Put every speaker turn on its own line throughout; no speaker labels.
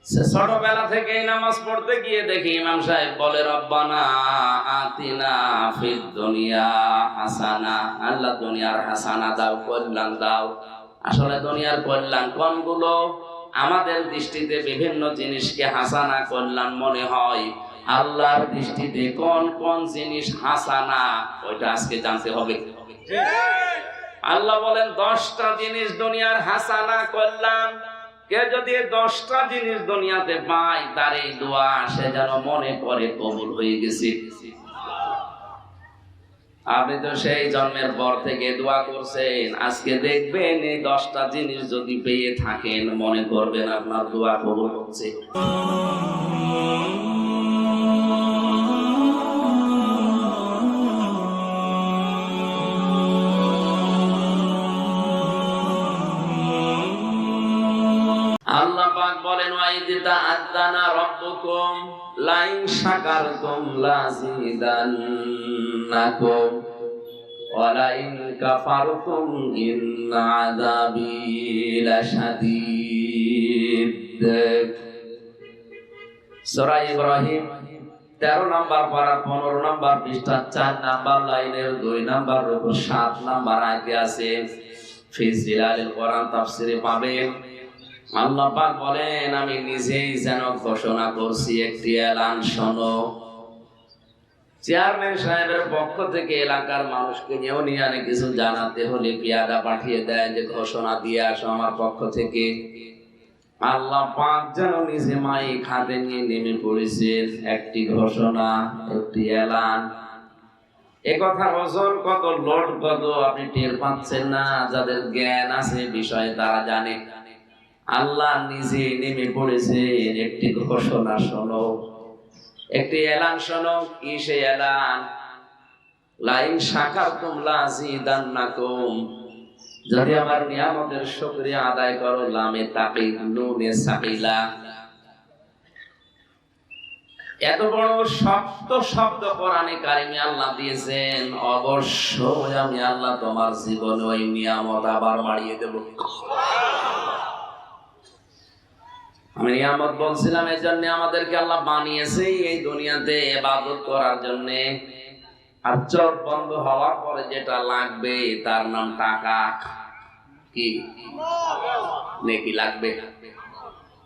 ছোটবেলা থেকে নামাজ পড়তে গিয়ে দেখি ইমাম সাহেব বলে রব্বানা আতিনা ফিদ দুনিয়া হাসানা, আল্লাহ দুনিয়ার হাসানা দাও, কল্যাণ দাও। আসলে দুনিয়ার কল্যাণ কোনগুলো? আমাদের দৃষ্টিতে বিভিন্ন জিনিসকে হাসানা কল্যাণ মনে হয়, আল্লাহর দৃষ্টিতে কোন কোন জিনিস হাসানা ওইটা আজকে জানতে হবে। আল্লাহ বলেন 10টা জিনিস দুনিয়ার হাসানা কল্যাণ। কে যদি 10টা জিনিস দুনিয়াতে পায়, তার এই দোয়া সে যেন মনে করে কবুল হয়ে গেছে। আপনি তো সেই জন্মের পর থেকে দোয়া করছেন, আজকে দেখবেন এই 10টা জিনিস যদি পেয়ে থাকেন, মনে করবেন আপনার দোয়া কবুল হচ্ছে। আল্লাহ পাক বলেন ওয়াইদিতা আযানা রাব্বুকুম লাইন শাকারতুম লাযিদান্নাকুম ওয়া লাইন কাফারতুম ইন্না আযাবি লাশাদীদ। সূরা ইব্রাহিম 13 নম্বর পারা 15 নম্বর পৃষ্ঠা 4 নম্বর লাইনের 2 নম্বর রুকু 7 নম্বর আয়াতে আছে। ফি জিলালিল কোরআন তাফসিরে পাবেন। আল্লাহ পাক বলেন আমি নিজেই যেন ঘোষণা করছি, একটি এলান শোনো। চেয়ারম্যান সাহেবের পক্ষ থেকে এলাকার মানুষকে নিয়ে কিছু জানাতে হলে পিয়াদা পাঠিয়ে দেয় যে ঘোষণা দিয়ে আসো আমার পক্ষ থেকে। আল্লাহ পাক যেন নিজে মাইক হাতে নিয়ে নেমে পড়েছেন, একটি ঘোষণা, একটি এলান। এ কথার ওজন কত, লোড কত আপনি টের পাচ্ছেন না। যাদের জ্ঞান আছে বিষয়ে তারা জানে। আল্লাহ নিজে নেমে পড়েছেন, একটি ঘোষণা শোনো, একটি এলান শোনো। কি সেই এলান? লাইন শাকারতুম লাযিদান্নাকুম, যদি আমার নিয়ামতের শুকরিয়া আদায় করো। লামে তাকিদ নুনে সাকিলা। এত বড় শক্ত শব্দ কোরআনে কারিমে আল্লাহ দিয়েছেন, অবশ্যই আমি আল্লাহ তোমার জীবনে ওই নিয়ামত আবার বাড়িয়ে দেব। আমি নিয়ামত বলছিলাম এই জন্য আমাদেরকে আল্লাহ বানিয়েছে এই দুনিয়াতে ইবাদত করার জন্য। আর চোখ বন্ধ হওয়ার পরে যেটা লাগবে তার নাম টাকা। কি নেকি লাগবে।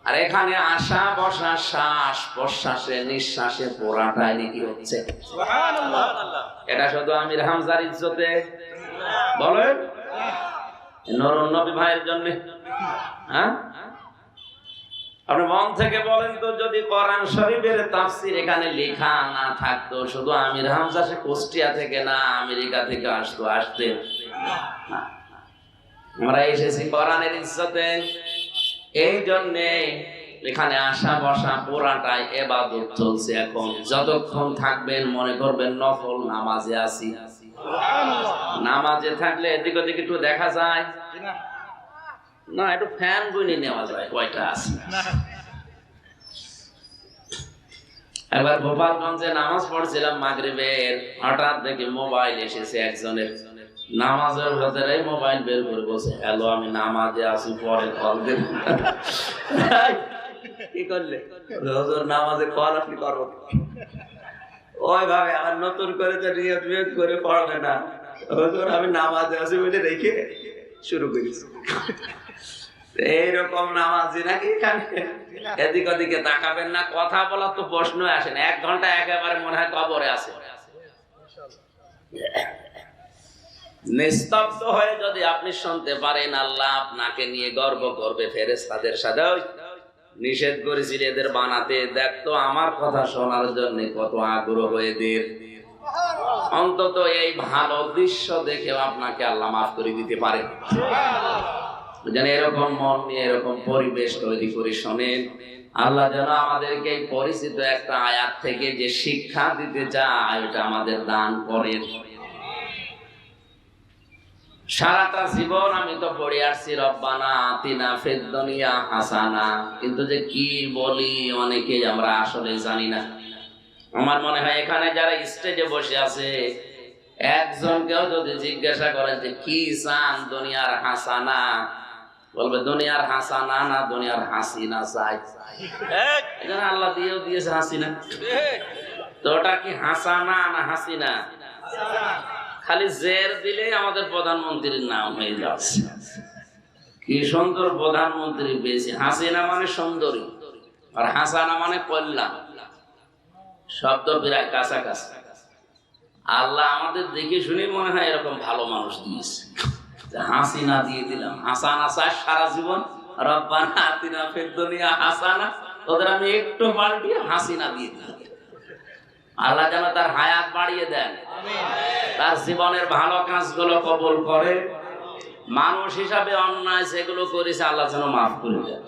আর এখানে আসা বসা, শ্বাস প্রশ্বাসে নিঃশ্বাসে পোড়াটাই নেকি হচ্ছে। এটা শুধু আমির হামজার ইজ্জতে বলেন, নূরুন নবী ভাইয়ের জন্য। হ্যাঁ, আপনি মন থেকে বলেন তো, যদি কোরআন শরীফের তাফসীর এখানে লেখা না থাকতো, শুধু আমির হামজা সে কুষ্টিয়া থেকে না আমেরিকা থেকে আসতেন। আমরা এসেছি কোরআনের ইজ্জতে। এই জন্যে এখানে আসা বসা পুরাটাই ইবাদত চলছে। এখন যতক্ষণ থাকবেন মনে করবেন নফল নামাজে আছি। নামাজে থাকলে এদিক ওদিক একটু দেখা যায় না, একটু ফ্যান গুনি নেওয়া যায় কয়টা আছে। একবার গোপালগঞ্জে নামাজ পড়ছিলাম মাগরিবের, হঠাৎ দেখি মোবাইল এসেছে একজনের। নামাজের ভেতরে মোবাইল বের করে বলছে, হ্যালো আমি নামাজে আছি, পরে কল দেব। কি করলে? হুজুর নামাজে কল আপনি করবো ওইভাবে। আর নতুন করে তো নিয়ত করে পড়বে না। হুজুর আমি নামাজে আছি বলে রেখে শুরু করেছি। এইরকম নামাজি নাকি এখানে? এদিক ওদিকে তাকাবেন না, কথা বলার তো প্রশ্নই আসে না। 1 ঘন্টা একেবারে মনে হয় কবরে আছে। নিস্তব্ধ হয়ে যদি আপনি শুনতে পারেন, আল্লাহ আপনাকে নিয়ে গর্ব করবে ফেরেশতাদের সাথে। নিষেধ করেছিল এদের বানাতে, দেখতো আমার কথা শোনার জন্য কত আগ্রহ এদের। অন্তত এই ভালো দৃশ্য দেখেও আপনাকে আল্লাহ মাফ করে দিতে পারে। যেন এরকম মন নিয়ে এরকম পরিবেশ তৈরি করে শোনেন। আল্লাহ যেন আমাদেরকে এই পরিচিত একটা আয়াত থেকে যে শিক্ষা দিতে চায় ওটা আমাদের দান করেন। সারাটা জীবন আমি তো পড়ে আসছি রব্বানা আতিনা ফিদ দুনিয়া হাসানা, কিন্তু যে কি বলি অনেকে আমরা আসলে জানি না। আমার মনে হয় এখানে যারা স্টেজে বসে আছে, একজনকেও যদি জিজ্ঞাসা করেন যে কি চান দুনিয়ার হাসানা, বলবে দুনিয়ার হাসানা না দুনিয়ার হাসিনা চাই। এখানে আল্লাহ দিয়েও দিয়েছে হাসিনা, তো ওটা কি হাসানা না হাসিনা? খালি জের দিলেই আমাদের প্রধানমন্ত্রীর নাম হয়ে যাচ্ছে। কি সুন্দর প্রধানমন্ত্রী পেয়েছি। হাসিনা মানে সুন্দরী, আর হাসানা মানে কল্যাণ, শব্দ প্রায় কাছাকাছি। আল্লাহ আমাদের দেখে শুনে মনে হয় এরকম ভালো মানুষ দিয়েছে, হাসিনা দিয়ে দিলাম। হাসানা চাই সারা জীবন, রব্বানা আতিনা ফিদ দুনিয়া হাসানা, ওদের আমি একটু পাল্টিয়ে হাসিনা দিয়ে দিলাম। আল্লাহ যেন তার হায়াত বাড়িয়ে দেন, তার জীবনের ভালো কাজগুলো কবুল করে। মানুষ হিসাবে অন্যায় যেগুলো করেছে আল্লাহ যেন মাফ করে দেন।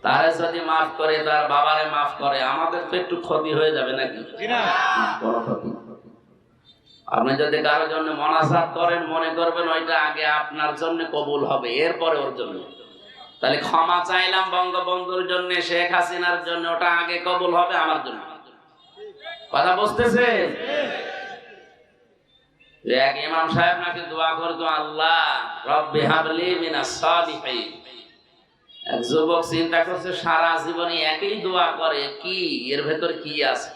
তারে যদি মাফ করে, তার বাবারে মাফ করে, আমাদের তো একটু ক্ষতি হয়ে যাবে নাকি? কোনো ক্ষতি। আপনি যদি কারোর জন্য মোনাজাত করেন, মনে করবেন ওইটা আগে আপনার জন্য কবুল হবে, এরপরে ওর জন্য। তাহলে ক্ষমা চাইলাম বঙ্গবন্ধুর জন্য, শেখ হাসিনার জন্য, ওটা আগে কবুল হবে আমার জন্য। কথা বুঝতেছে? এক ইমাম সাহেব নাকি দোয়া করতো, আল্লাহ রব্বি হাবলি মিনাস সালিহিন। এক যুবক চিন্তা করছে সারা জীবনে একই দোয়া করে, কি এর ভেতর কি আছে?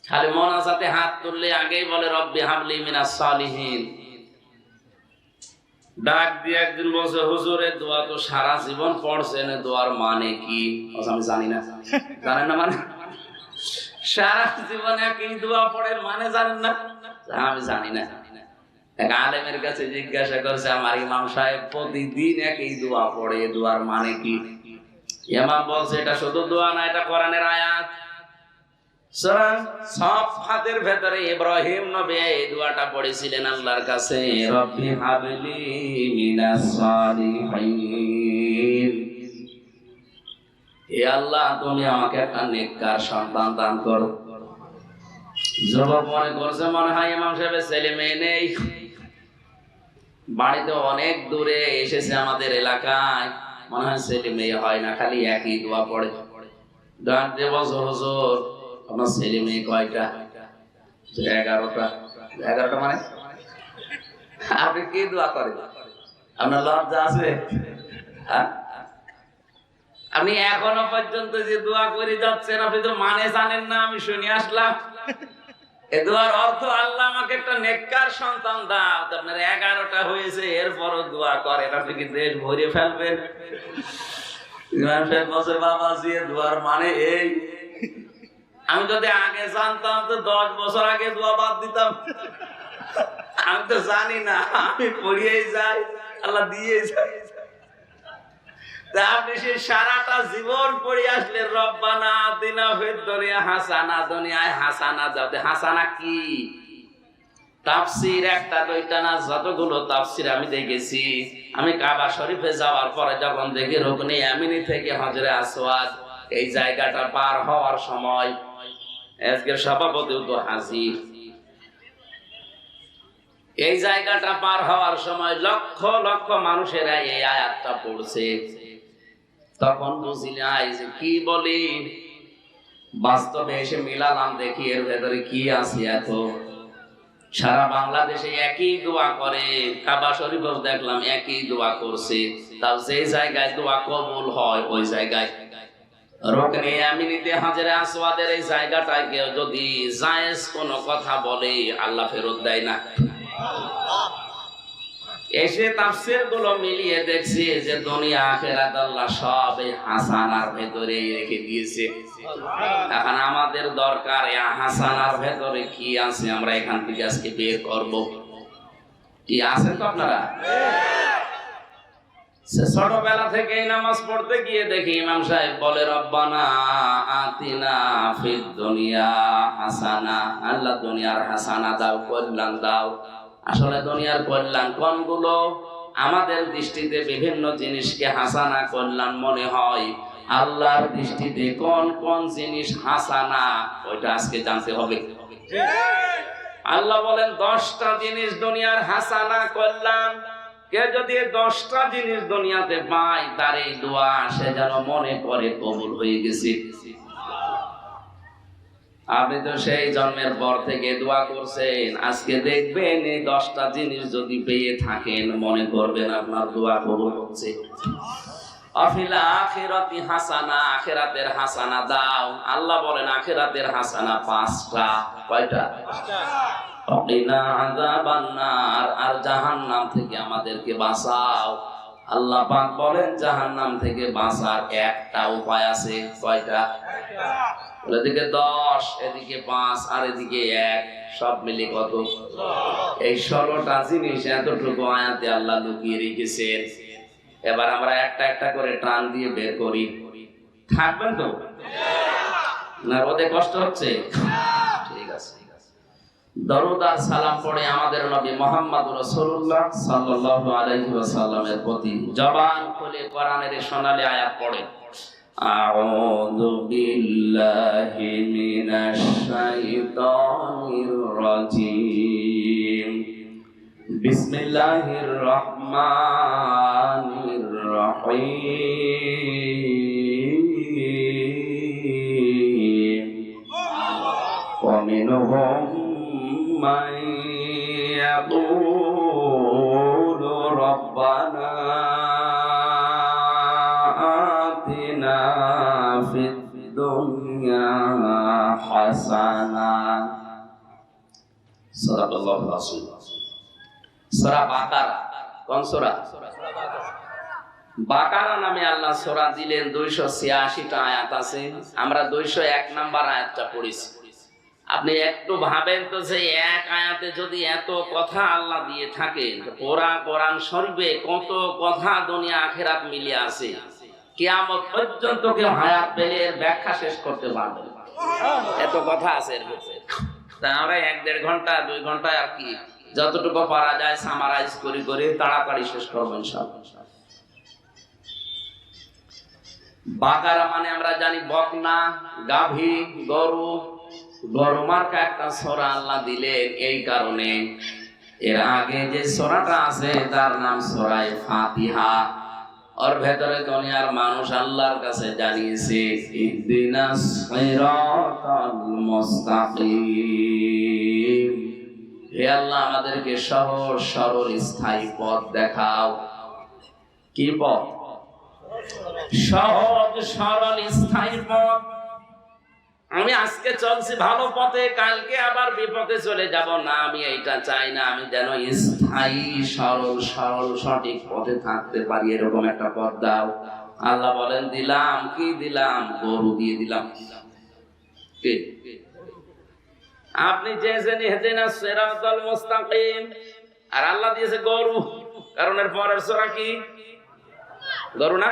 খালি মোনাজাতে হাত তুললে আগেই বলে রব্বি হাবলি মিনাস সালিহিন। ডাক দিয়ে একদিন বলছে, হুজুরের দোয়া তো সারা জীবন পড়ছেন, দোয়ার মানে কি? আমি জানি না। জানেন না মানে? সারা জীবন একই দোয়া পড়েন, মানে জানেন না? আমি জানি না। এক আলেমের কাছে জিজ্ঞাসা করছে, আমার ইমাম সাহেব প্রতিদিন একই দোয়া পড়ে, দোয়ার মানে কি? ইমাম বলছে, এটা শুধু দোয়া না, এটা কোরআনের আয়াত। সূরা সাফফাতের ভেতরে ইব্রাহিম নবী এই দোয়াটা পড়েছিলেন আল্লাহর কাছে, রব্বি হাবলি মিনাস সালিহিন। হে আল্লাহ, তুমি আমাকে একটা নেককার সন্তান দান করো। যুবক মনে করছে মনে হয় ইমাম সাহেবের ছেলে মেয়ে নেই, বাড়িতে অনেক দূরে এসেছে আমাদের এলাকায়, মনে হয় ছেলে মেয়ে হয় না, খালি একই দোয়া পড়ে। ডাক দিয়ে বলছে, হুজুর আপনার ছেলে মেয়ে কয়টা? 11টা। 11টা মানে? আপনি কি দোয়া করেন? আপনার লজ্জা আছে? আপনি এখনো পর্যন্ত যে দোয়া করে যাচ্ছেন, আপনি তো মানে জানেন না। আমি শুনে আসলাম এ দোয়ার অর্থ, আল্লাহ আমাকে একটা নেককার সন্তান দাও। আপনার 11টা হয়েছে, এরপরও দোয়া করেন, আপনি কি দেশ ভরে ফেলবেন? ইমাম সাহেব বলছে, বাবাজি দোয়ার মানে এই। আমি যদি আগে জানতাম তো 10 বছর আগে দোয়া বাদ দিতাম। আমি তো জানি না, আমি পড়িয়েই যাই, আল্লাহ দিয়েই যায়। আপনি সেই সারাটা জীবন পড়ে আসলেন, রব্বানা আতিনা ফিদ দুনিয়া হাসানা, দুনিয়ায় হাসানা যাতে। হাসানা কি? তাফসীর একটা দুইটা না, যতগুলো তাফসীর আমি দেখেছি। আমি কাবা শরীফে যাওয়ার পরে যখন দেখি রুকনে ইয়ামিনী থেকে হজরে আসওয়াদ, এই জায়গাটা পার হওয়ার সময়, আজকের সভাপতিও তো হাজির, এই জায়গাটা পার হওয়ার সময় লক্ষ লক্ষ মানুষেরা এই আয়াতটা পড়ছে। তখন বুঝিলাই যে কি বলি, বাস্তবে এসে মিলালাম, দেখি এর ভেতরে কি আছে। এত সারা বাংলাদেশে একই দোয়া করে, কাবা শরীফেও দেখলাম একই দোয়া করছে। তাও যে জায়গায় দোয়া কবুল হয় ওই জায়গায়, রুকনে ইয়ামিনীতে হজরে আসওয়াদের এই জায়গাটায় কেউ যদি জায়েজ কোনো কথা বলে, আল্লাহ ফেরত দেয় না। এসে তাফসীর গুলো মিলিয়ে দেখছি যে দুনিয়া আখিরাত আল্লাহ সব এই হাসানার ভেতরে রেখে দিয়েছে। এখন আমাদের দরকার এই হাসানার ভেতরে কি আছে, আমরা এখান থেকে আজকে বের করব। কি আছে তো আপনারা? ছোটবেলা থেকে নামাজ পড়তে গিয়ে দেখি ইমাম সাহেব বলে, রব্বানা আতিনা ফিদ দুনিয়া হাসানা, আল্লাহ দুনিয়ার হাসানা দাও, কল্যাণ দাও। আসলে দুনিয়ার কল্যাণ কোনগুলো? আমাদের দৃষ্টিতে বিভিন্ন জিনিসকে হাসানা কল্যাণ মনে হয়, আল্লাহর দৃষ্টিতে কোন কোন জিনিস হাসানা, ওইটা আজকে জানতে হবে। আল্লাহ বলেন 10টা জিনিস দুনিয়ার হাসানা কল্যাণ। কে যদি 10টা জিনিস দুনিয়াতে পায়, তার এই দোয়া সে যেন মনে করে কবুল হয়ে গেছে। আপনি তো সেই জন্মের পর থেকে দোয়া করছেন, আজকে দেখবেন এই 10টা জিনিস যদি পেয়ে থাকেন মনে করবেন আপনার দোয়া কবুল হচ্ছে। আফিল আখিরাতি হাসানা, আখিরাতের হাসানা দাও। আল্লাহ বলেন আখিরাতের হাসানা 5টা। কয়টা? ওয়াকিনা আযাবান নার, আর জাহান্নাম থেকে আমাদেরকে বাঁচাও। আল্লাহ পাক বলেন জাহান্নাম থেকে বাঁচার একটা উপায় আছে। কয়টা? এদিকে 10, এদিকে 5, আর এদিকে 1, সব মিলে কত? এই 16টা জিনিস এতটুকু আয়াতে আল্লাহ লুকিয়ে রেখেছেন। এবার আমরা একটা একটা করে টান দিয়ে বের করি। থাকবেন তো না? ওদের কষ্ট হচ্ছে? ঠিক আছে। দরুদ আর সালাম পড়ে আমাদের নবী মুহাম্মদ রাসূলুল্লাহ সাল্লাল্লাহু আলাইহি ওয়াসাল্লামের প্রতি জবান খুলে কোরআনের সোনালী আয়াত পড়ে। আউযু বিল্লাহি মিনাশ শাইতানির রাজীম। বিসমিল্লাহির রহমানির রহিম। ওয়া মিনহুম মান ইয়াকুলু রাব্বানা আতিনা ফিদ দুনিয়া হাসানা। সাল্লাল্লাহু আলাইহি ওয়াসাল্লাম। সূরা বাকারা। কোন সূরা? বাকারা নামে আল্লাহ সূরা দিলেন। 286টা আয়াত আছে। আমরা 201 নাম্বার আয়াতটা পড়েছি। আপনি একটু ভাবেন তো, যে এক আয়াতে যদি এত কথা আল্লাহ দিয়ে থাকেন, পুরা কোরআন শরীফে কত কথা দুনিয়া আখিরাত মিলিয়ে আছে। কিয়ামত পর্যন্ত কেউ হায়াত পেলে এর ব্যাখ্যা শেষ করতে পারবে না, এত কথা আছে এর ভিতরে। তাই আমরা 1-1.5 ঘন্টা 2 ঘন্টায় আর কি যতটুকু পারা যায় সামারাইজ করে করে তাড়াতাড়ি শেষ করবো ইনশাআল্লাহ। বাকারা মানে আমরা জানি বকনা, গাভী, গরু। গরু মার্কা একটা সূরা আল্লাহ দিলেন এই কারণে, এর আগে যে সূরাটা আছে তার নাম সূরা ফাতিহা। ওর ভেতরে দুনিয়ার মানুষ আল্লাহর কাছে জানিয়েছে ইহদিনাস সিরাতাল মুস্তাকিম, হে আল্লাহ আমাদেরকে সহজ সরল স্থায়ী পথ দেখাও। কি পথ? সহজ সরল স্থায়ী পথ। আমি আজকে চলছি ভালো পথে, কালকে আবার বিপথে চলে যাব না, আমি এইটা চাই না। আমি যেন স্থায়ী সরল সরল সঠিক পথে থাকতে পারি, এরকম একটা পথ দাও। আল্লাহ বলেন দিলাম। কি দিলাম? গরু দিয়ে দিলাম। কি? আপনি চেয়েছেন ইহদিনাস সিরাতাল মুস্তাকিম, আর আল্লাহ দিয়েছে গরু। কারণ এর পরের সূরা কি? গরু না?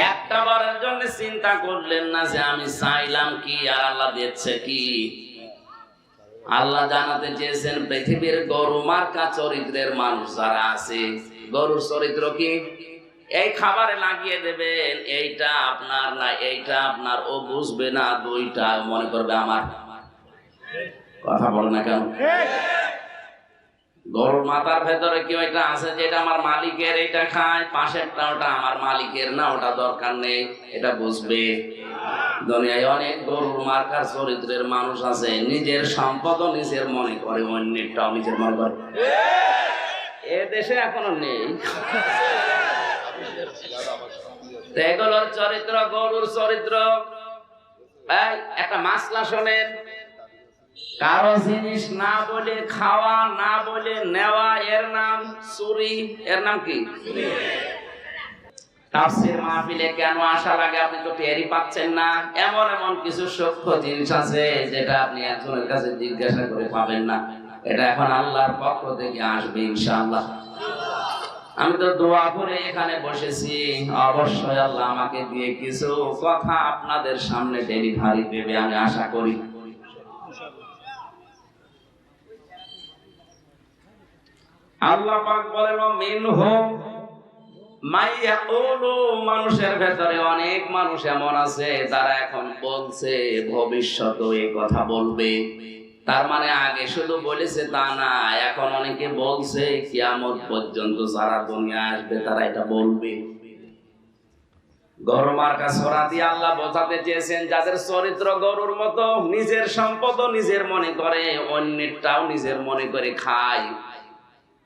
একটা বারের জন্য চিন্তা করলেন না যে আমি চাইলাম কি আর আল্লাহ দিচ্ছে কি? আল্লাহ জানাতে চেয়েছেন পৃথিবীর গরু মার্কা চরিত্রের মানুষ যারা আছে, গরুর চরিত্র কি? এই খাবারে লাগিয়ে দেবেন, এইটা আপনার না এইটা আপনার, ও বুঝবে না, দুইটা মনে করবে আমার। কথা বল না কেন? গরুর মাথার ভেতরে কি ওইটা আছে যে এটা আমার মালিকের, এটা খায়, পাশেরটা ওটা আমার মালিকের না, ওটা দরকার নেই, এটা বুঝবে। দুনিয়ায় অনেক গরুর মার্কার চরিত্রের মানুষ আছে, নিজের সম্পদও নিজের মনে করে, অন্যেরটাও নিজের মনে করে। এ দেশে এখনো নেই। এগুলোর চরিত্র, গরুর চরিত্র। একটা মাসলা শোনেন, কারো জিনিস না বলে খাওয়া, না বলে নেওয়া, এর নাম চুরি। এর নাম কি? তাফসীর মাহফিলে কেন আসা লাগে আপনি তো টেরই পাচ্ছেন না। এমন এমন কিছু সূক্ষ্ম জিনিস আছে যেটা আপনি একজনের কাছে জিজ্ঞাসা করে পাবেন না, এটা এখন আল্লাহর পক্ষ থেকে আসবে ইনশাআল্লাহ। আমি তো দোয়া করে এখানে বসেছি, অবশ্যই আল্লাহ আমাকে দিয়ে কিছু কথা আপনাদের সামনে ডেলিভারি দেবে, আমি আশা করি। আল্লাহ পাক বলেন মিনহুম মাইয়াকুলু, মানুষের ভেতরে অনেক মানুষ এমন আছে তারা এখন বলছে ভবিষ্যতে এই কথা বলবে। তার মানে আগে শুধু বলেছে তা না, এখন অনেকে বলছে কিয়ামত পর্যন্ত যারা দুনিয়া আসবে তারা এটা বলবে। গরু মার্কা সূরা দিয়ে আল্লাহ বোঝাতে চেয়েছেন যাদের চরিত্র গরুর মতো, নিজের সম্পদও নিজের মনে করে, অন্যেরটাও নিজের মনে করে খায়,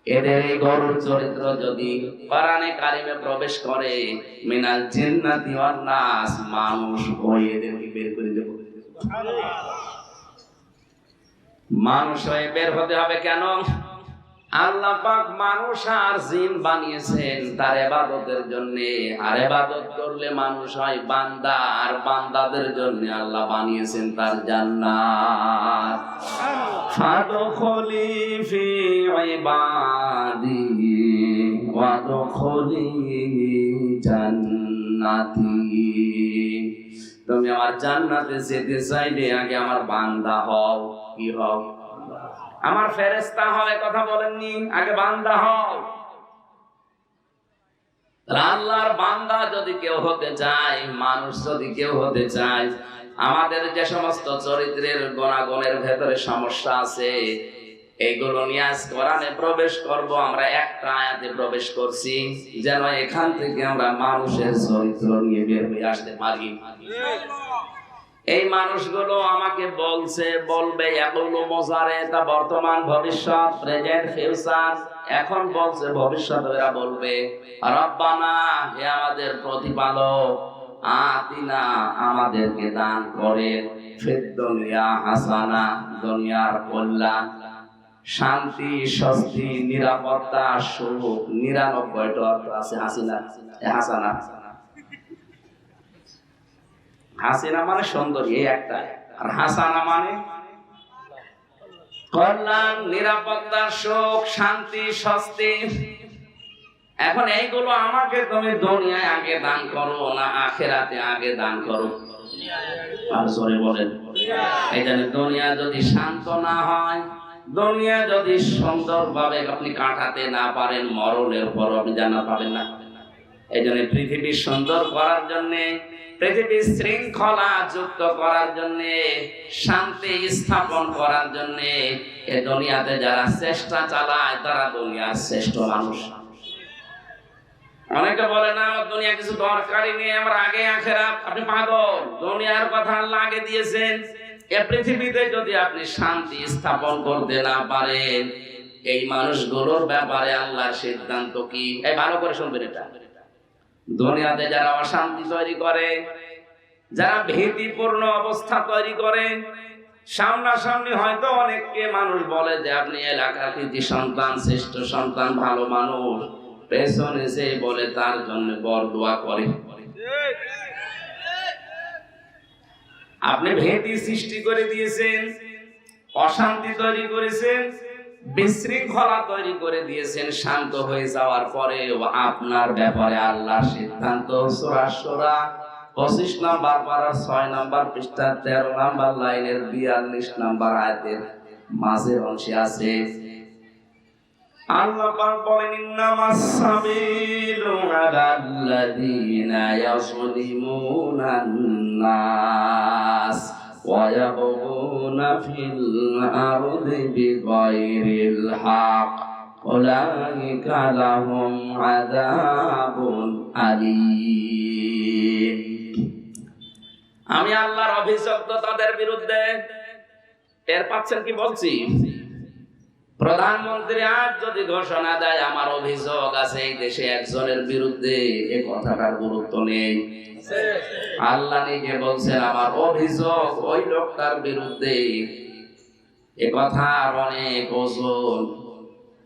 এদের এই গরুর চরিত্র যদি কোরআনে কারিমে প্রবেশ করে, মিনাল জিন্নাতি ওয়ান নাস, মানুষ হয়ে এদেরকে বের করে দেব। মানুষ হয়ে বের হতে হবে কেন? আল্লাহ পাক মানুষ আর জিন বানিয়েছেন তার ইবাদতের জন্য, আর ইবাদত করলে মানুষ হয় বান্দা, আর বান্দাদের জন্য আল্লাহ বানিয়েছেন তার জান্নাত। ফাদখুলি ফি ইবাদি ওয়াদখুলি জান্নাতি। তুমি আমার জান্নাতে যেতে চাইলে আগে আমার বান্দা হও। কি হও? আমার ফেরেশতা হয় কথা বলেননি, আগে বান্দা হও। আল্লাহর বান্দা যদি কেউ হতে চায়, মানুষ যদি কেউ হতে চায়, আমাদের যে সমস্ত চরিত্রের গুণাগুণের ভেতরে সমস্যা আছে, এইগুলো নিয়ে আজ কোরআনে প্রবেশ করব। আমরা একটা আয়াতে প্রবেশ করছি যেন এখান থেকে আমরা মানুষের চরিত্র নিয়ে বের হয়ে আসতে পারি। এই মানুষগুলো আমাকে বলবে এগুলো মোজারে, তা বর্তমান, ভবিষ্যৎ, প্রেজেন্ট, ফিউচার। এখন বলছে, ভবিষ্যৎ এরা বলবে রব্বানা, হে আমাদের প্রতিপালক, আতিনা, আমাদেরকে দান করে, ফিদ দুনিয়া হাসানা, দুনিয়ার কল্যাণ, শান্তি, স্বস্তি, নিরাপত্তা, সুখ। 99টা অর্থ আছে হাসিনা, হাসানা। হাসিনা মানে সুন্দরী, এই একটা, আর হাসানা মানে কল্যাণ, নিরাপত্তা, সুখ, শান্তি, স্বস্তি। এখন এইগুলো আমাকে তুমি দুনিয়ায় আগে দান করো না আখিরাতে আগে দান করো? আর জোরে বলেন। এই জন্য দুনিয়া যদি শান্ত না হয়, দুনিয়া যদি সুন্দরভাবে আপনি কাটাতে না পারেন, মরণের পর আপনি জান্নাত পাবেন না। এই জন্য পৃথিবী সুন্দর করার জন্য, পৃথিবী শৃঙ্খলা যুক্ত করার জন্য, শান্তি স্থাপন করার জন্য এই দুনিয়াতে যারা চেষ্টা চালায় তারা দুনিয়ার শ্রেষ্ঠ মানুষ। অনেকে বলে না আমার দুনিয়া কিছু দরকারই নেই, আমার আগে আখিরাত। আপনি পাগল, দুনিয়ার কথা আল্লাহ আগে দিয়েছেন। এই পৃথিবীতে যদি আপনি শান্তি স্থাপন করতে না পারেন, এই মানুষগুলোর ব্যাপারে আল্লাহর সিদ্ধান্ত কি? এই ভালো করে শুনবেন এটা। দুনিয়াতে যারা অশান্তি তৈরি করে, যারা ভীতিপূর্ণ অবস্থা তৈরি করে, সামনাসামনি হয়তো অনেককে মানুষ বলে যে আপনি এলাকার কৃতি সন্তান, শ্রেষ্ঠ সন্তান, ভালো মানুষ, পেছনে সে বলে তার জন্য বরদোয়া করে। আপনি ভীতি সৃষ্টি করে দিয়েছেন, অশান্তি তৈরি করেছেন, বিশৃঙ্খলা তৈরি করে দিয়েছেন। শান্ত হয়ে যাওয়ার পরে আপনার ব্যাপারে আল্লাহর সিদ্ধান্ত সূরা শূরা 25 নম্বর পারা 6 নম্বর পৃষ্ঠা 13 নম্বর লাইনের 42 নম্বর আয়াতের মাঝের অংশে আছে। আল্লাহ পাক বলেন ইন্নামাস সাবিলু আলাল্লাযীনা ইয়াযলিমুনান নাস ওয়া ইয়াবগুনা ফিল আরদি বিগাইরিল হক উলাইকা লাহুম আযাবুন আলীম। আমি আল্লাহর অভিযোগ তো তাদের বিরুদ্ধে। টের পাচ্ছেন কি বলছি? প্রধানমন্ত্রী আজ যদি ঘোষণা দেয় আমার অভিযোগ আছে এই দেশে একজনের বিরুদ্ধে, এই কথাটার গুরুত্ব নেই। আল্লাহ নিজে বলছেন আমার অভিযোগ ওই লোকটার বিরুদ্ধে। এ কথার অনেক ওজন।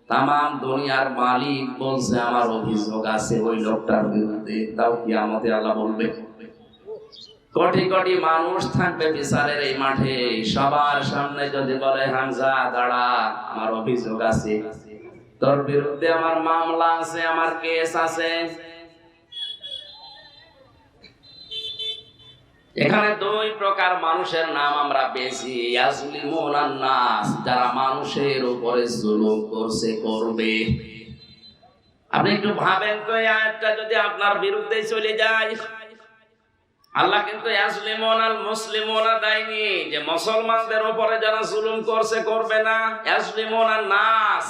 তামাম দুনিয়ার মালিক বলছে আমার অভিযোগ আছে ওই লোকটার বিরুদ্ধে। তাও কিয়ামতে আল্লাহ বলবে। কোটি কোটি মানুষ থাকবে বিচারের এই মাঠে, সবার সামনে যদি বলে হামজা দাঁড়া, আমার অভিযোগ আছে, তোর বিরুদ্ধে আমার মামলা আছে, আমার কেস আছে। এখানে দুই প্রকার মানুষের নাম আমরা পেয়েছি, ইয়াজলিমুনান নাস, যারা মানুষের উপরে জুলুম করছে, করবে। আপনি একটু ভাবেন তো, এই আয়াতটা যদি আপনার বিরুদ্ধে চলে যায়, আল্লাহ কিন্তু ইয়াজলিমুনাল মুসলিমুনা দেয়নি যে মুসলমানদের উপরে যারা জুলুম করছে করবে না। ইয়াজলিমুনান নাস,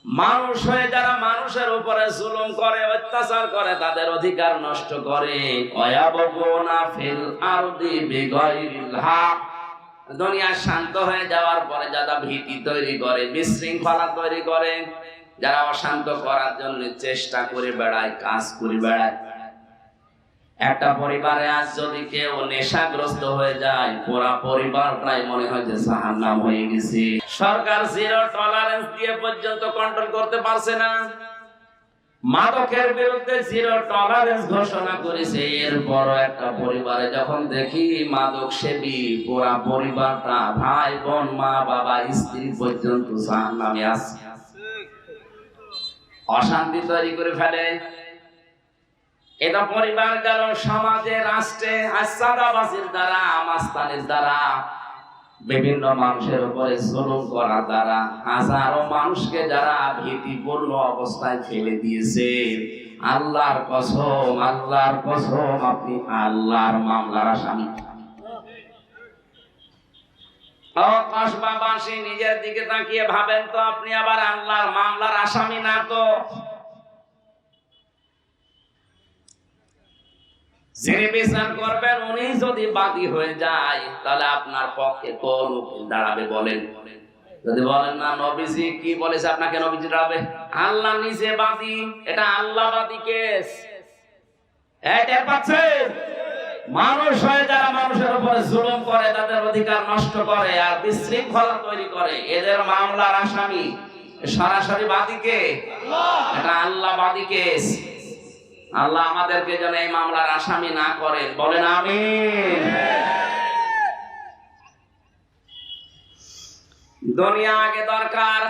মানুষ হয়ে যারা মানুষের উপরে জুলুম করে, অত্যাচার করে, তাদের অধিকার নষ্ট করে, ওয়ায়াবগুনা ফিল আরদি বিগাইরিল হক, দুনিয়া শান্ত হয়ে যাওয়ার পরে যারা ভীতি তৈরি করে, বিশৃঙ্খলা তৈরি করে, যারা অশান্ত করার জন্য চেষ্টা করে বেড়ায়, কাজ করে বেড়ায়। একটা পরিবারে আজ যদি কেউ নেশাগ্রস্ত হয়ে যায়, পুরা পরিবারটাই মনে হয় যে জাহান্নাম হয়ে গেছে। সরকার জিরো টলারেন্স দিয়ে পর্যন্ত কন্ট্রোল করতে পারছে না। মাদকের বিরুদ্ধে জিরো টলারেন্স ঘোষণা করেছে, এরপরও একটা পরিবারে যখন দেখি মাদক সেবী, পুরা পরিবারটা, ভাই বোন, মা বাবা, স্ত্রী পর্যন্ত জাহান্নামে আছে। অশান্তি তৈরি করে ফেলে। এটা পরিবার গেল, সমাজে, রাষ্ট্রে, আসাদাবাসীর দ্বারা, মাস্তানের দ্বারা, বিভিন্ন মানুষের উপরে জুলুম করার দ্বারা হাজারো মানুষকে যারা ভীতিপূর্ণ অবস্থায় ফেলে দিয়েছে। আল্লাহর কসম, আল্লাহর কসম, আপনি আল্লাহর মামলার আসামি। কসবাবাসী নিজের দিকে তাকিয়ে ভাবেন তো, আপনি আবার আল্লাহর মামলার আসামি না তো? যিনি বিচার করবেন উনি যদি বাদী হয়ে যায়, তাহলে আপনার পক্ষে কোন উকিল দাঁড়াবে বলেন? যদি বলেন না নবীজি কি বলেছে আপনাকে নবীজি দাঁড়াবে, আল্লাহ নিজে বাদী, এটা আল্লাহ বাদী কেস। এটা পাচ্ছেন? মানুষ হয়ে যারা মানুষের উপরে জুলুম করে, তাদের অধিকার নষ্ট করে আর বিশৃঙ্খলা তৈরি করে, এদের মামলার আসামি সরাসরি বাদী কে? এটা আল্লাহ বাদী কেস। আল্লাহ আমাদেরকে যেন এই মামলার আসামি না করেন, বলেন আমিন। দুনিয়া আগে দরকার,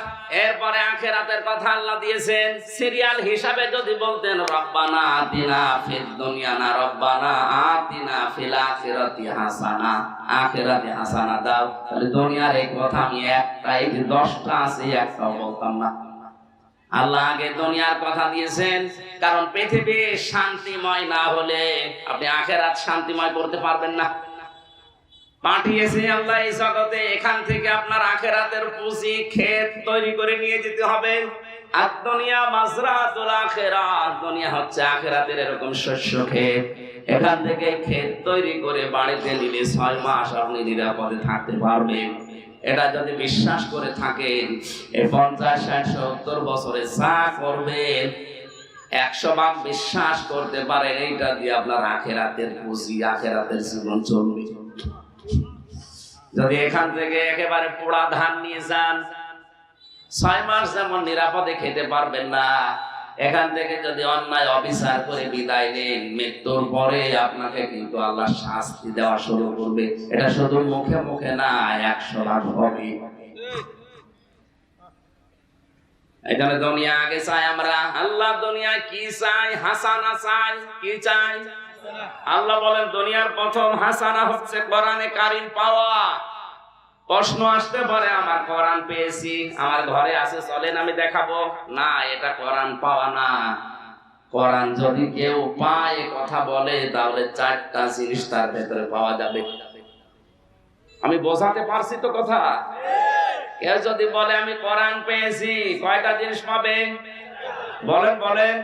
এরপরে আখিরাতের কথা আল্লাহ দিয়েছেন। সিরিয়াল হিসাবে যদি বলতেন রব্বানা আতিনা ফিদ দুনিয়া, না রব্বানা আতিনা ফিল আখিরাতি হাসানা, আখিরাতে হাসানা দাও, তাহলে দুনিয়ার এই কথা আমি একটা, এই যে 10টা আছে একটাও বলতাম না। আল্লাহ আগে দুনিয়ার কথা দিয়েছেন, কারণ পৃথিবী শান্তিময় না হলে আপনি আখিরাত শান্তিময় করতে পারবেন না। পাঠিয়েছে আল্লাহ এই জগতে, এখান থেকে আপনার আখিরাতের পুঁজি, ক্ষেত তৈরি করে নিয়ে যেতে হবে। আর দুনিয়া মাজরাতুল আখিরাত, দুনিয়া হচ্ছে আখিরাতের এরকম শস্য ক্ষেত। এখান থেকে ক্ষেত তৈরি করে বাড়িতে নিলে 6 মাস আপনি নিরাপদে থাকতে পারবেন। এটা যদি বিশ্বাস করে থাকেন, এই 50, 60, 70 বছরে যা করবেন 100 ভাগ বিশ্বাস করতে পারেন, এইটা দিয়ে আপনার আখিরাতের পুঁজি, আখিরাতের জীবন চলবে। যদি এখান থেকে একেবারে পোড়া ধান নিয়ে যান, 6 মাস যেমন নিরাপদে খেতে পারবেন না, এখান থেকে যদি অন্যায় অবিচার করে বিদায় নেন, মৃত্যুর পরে আপনাকে কিন্তু আল্লাহ শাস্তি দেওয়া শুরু করবে। এটা শুধু মুখে মুখে না, 100 ভাগ হবে। এখানে দুনিয়া আগে চাই আমরা। আল্লাহ দুনিয়া কি চাই? হাসানা চাই। কি চাই? আল্লাহ বলেন দুনিয়ার প্রথম হাসানা হচ্ছে কোরআনে কারীম পাওয়া। প্রশ্ন আসতে পারে, আমার কোরআন পেয়েছি, আমার ঘরে আছে, চলেন আমি দেখাবো। না, এটা কোরআন পাওয়া না। কোরআন যদি কেউ পায়, কথা বলে, তাহলে 4টা জিনিস তার ভেতরে পাওয়া যাবে। আমি বোঝাতে পারছি তো কথা? কেউ যদি বলে আমি কোরআন পেয়েছি, কয়টা জিনিস পাবে? বলেন বলেন।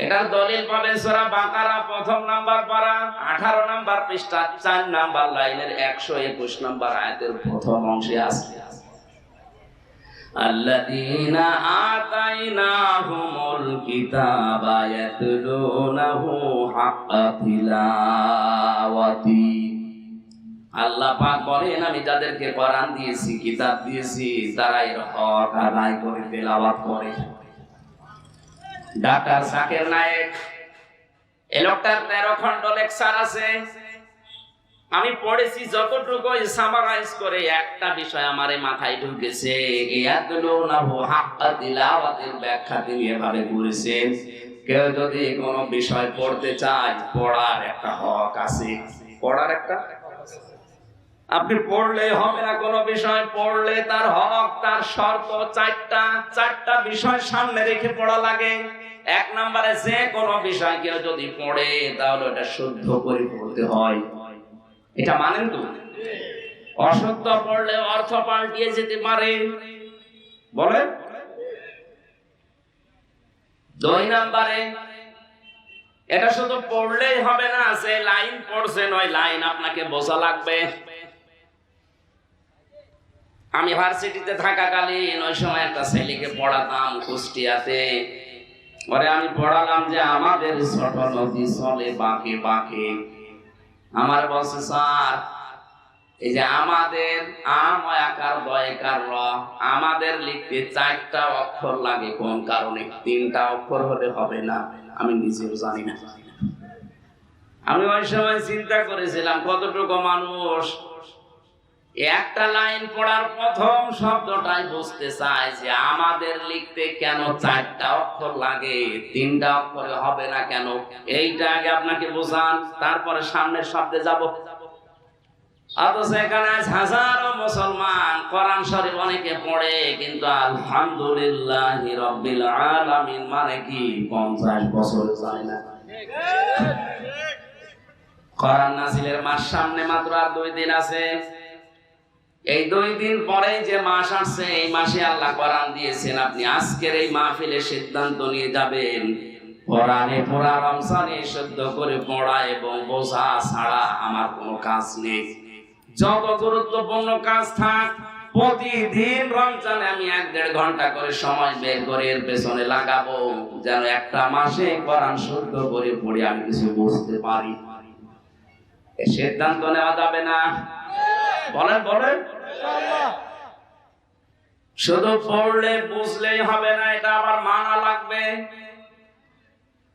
এটার দলিল পাবেন সূরা বাকারা 1 নাম্বার পারা 18 নাম্বার পৃষ্ঠা 4 নাম্বার লাইনের 121 নাম্বার আয়াতের প্রথম অংশে আছে, আল্লাযীনা আতাইনাহুমুল কিতাবা ইয়াতলুনাহু হাক্কা তিলাওয়াতি। আল্লাহ পাক বলেন আমি যাদেরকে কোরআন দিয়েছি, কিতাব দিয়েছি, তারা এর হক আদায় করে তেলাওয়াত করে। ডাক্তার জাকির নায়েক, এই লোকটার 13 খণ্ড লেকচার আছে, আমি পড়েছি যতটুকু সামারাইজ করে একটা বিষয় আমারে মাথায় ঢুকেছে। ইয়াতলুনাহু হাক্কা তিলাওয়াতির ব্যাখ্যা তিনি এভাবে করেছেন, কেউ যদি কোনো বিষয় পড়তে চায়, পড়ার একটা হক আছে। পড়ার একটা, আপনি পড়লে হবে না, কোনো বিষয় পড়লে তার হক, তার শর্ত 4টা বিষয় সামনে রেখে পড়া লাগে। 1 নম্বরে যে কোনো বিষয় কেউ যদি পড়ে, তাহলে এটা শুদ্ধ করে পড়তে হয়। এটা মানেন তো? অশুদ্ধ পড়লে অর্থ পাল্টিয়ে যেতে পারে। বলেন, 2 নম্বরে এটা শুধু পড়লেই হবে না, যে লাইন পড়ছেন ওই লাইন আপনাকে বোঝা লাগবে। আমি ভার্সিটিতে থাকাকালীন ওই সময় একটা ছেলেকে পড়াতাম কুষ্টিয়াতে। পরে আমি পড়ালাম যে আমাদের ছোট নদী চলে বাঁকে বাঁকে। আমার বলছে স্যার, এই যে আমাদের আকার দয়কার র, আমাদের লিখতে 4টা অক্ষর লাগে, কোন কারণে? 3টা অক্ষর হলে হবে না। আমি নিজেও জানি না। আমি ওই সময় চিন্তা করেছিলাম কতটুকু মানুষ একটা লাইন পড়ার প্রথম শব্দটাই বুঝতে চায় যে আমাদের লিখতে কেন 4টা অক্ষর লাগে, 3টা অক্ষরে হবে না কেন? এইটা আগে আপনাকে বোঝান, তারপরে সামনের শব্দে যাব। অথচ এখানে হাজারো মুসলমান কোরআন শরীফ অনেকে পড়ে, কিন্তু আলহামদুলিল্লাহি রাব্বিল আলামিন মানে কি 50 বছর যায় না। কোরআন নাজিলের মাস সামনে মাত্র আর 2 দিন আছে। এই 2 দিন পরে যে মাস আসছে, এই মাসে আল্লাহ কোরআন দিয়েছেন। আপনি আজকের এই মাহফিলে সিদ্ধান্ত নিয়ে যাবেন, কোরআনে পড়া, রমজানে শুদ্ধ করে পড়া এবং বোঝা ছাড়া আমার কোনো কাজ নেই। যত গুরুত্বপূর্ণ কাজ থাক, প্রতিদিন রমজানে আমি 1-1.5 ঘন্টা করে সময় বের করে এর পেছনে লাগাবো, যেন একটা মাসে কোরআন শুদ্ধ করে পড়ে আমি কিছু বুঝতে পারি। এই সিদ্ধান্ত নেওয়া যাবে না? বলেন বলেন। শুধু পড়লে বুঝলেই হবে না, এটা আবার মানা লাগবে।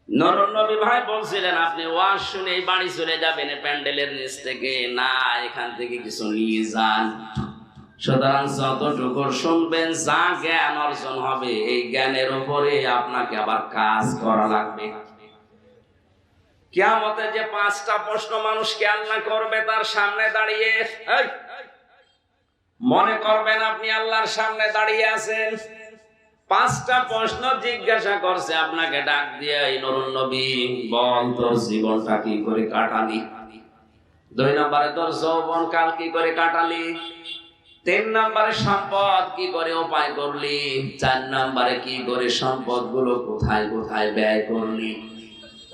নরুন নবী ভাই বলছিলেন আপনি ওয়াজ শুনে বাড়ি চলে যাবেন প্যান্ডেলের নিচ থেকে, না এখান থেকে কিছু নিয়ে যান। সুতরাং যতটুকু শুনবেন, যা জ্ঞান অর্জন হবে, এই জ্ঞানের উপরে আপনাকে আবার কাজ করা লাগবে। কিয়ামতে যে 5টা প্রশ্ন মানুষকে আল্লাহ করবে তার সামনে দাঁড়িয়ে, মনে করবেন আপনি আল্লাহর সামনে দাঁড়িয়ে আছেন। 5টা প্রশ্ন জিজ্ঞাসা করছে আপনাকে ডাক দিয়ে, এই নরুন নবী বল তোর জীবনটা কি করে কাটালি? 2 নম্বরে তোর যৌবন কাল কি করে কাটালি? 3 নম্বরে সম্পদ কি করে উপায় করলি? 4 নম্বরে কি করে সম্পদ গুলো কোথায় কোথায় ব্যয় করলি?